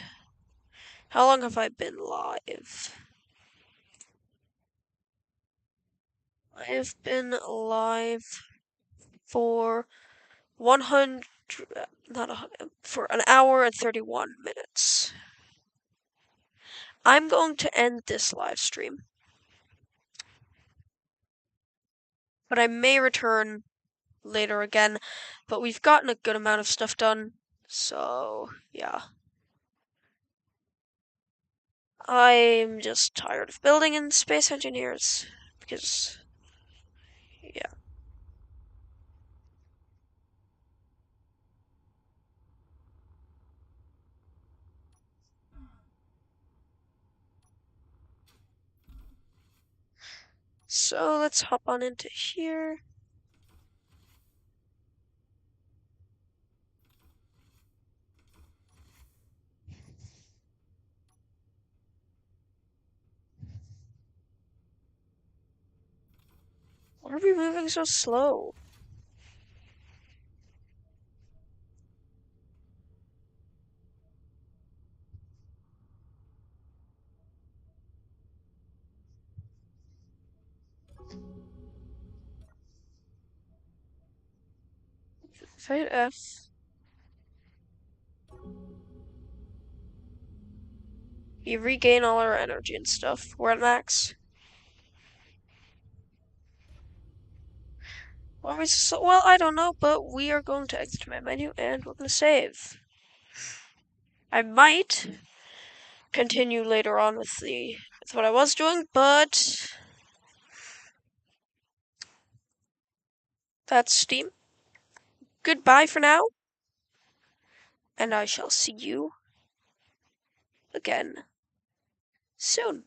How long have I been live? I have been live for 100... Not 100... For an hour and 31 minutes. I'm going to end this live stream. But I may return later again. But we've gotten a good amount of stuff done. So, yeah. I'm just tired of building in Space Engineers. Because, yeah. So, let's hop on into here. Why are we moving so slow? If I hit F, you regain all our energy and stuff. We're at max. Why are we so... Well, I don't know, but we are going to exit my menu and we're going to save. I might continue later on with what I was doing, but that's Steam. Goodbye for now, and I shall see you again soon.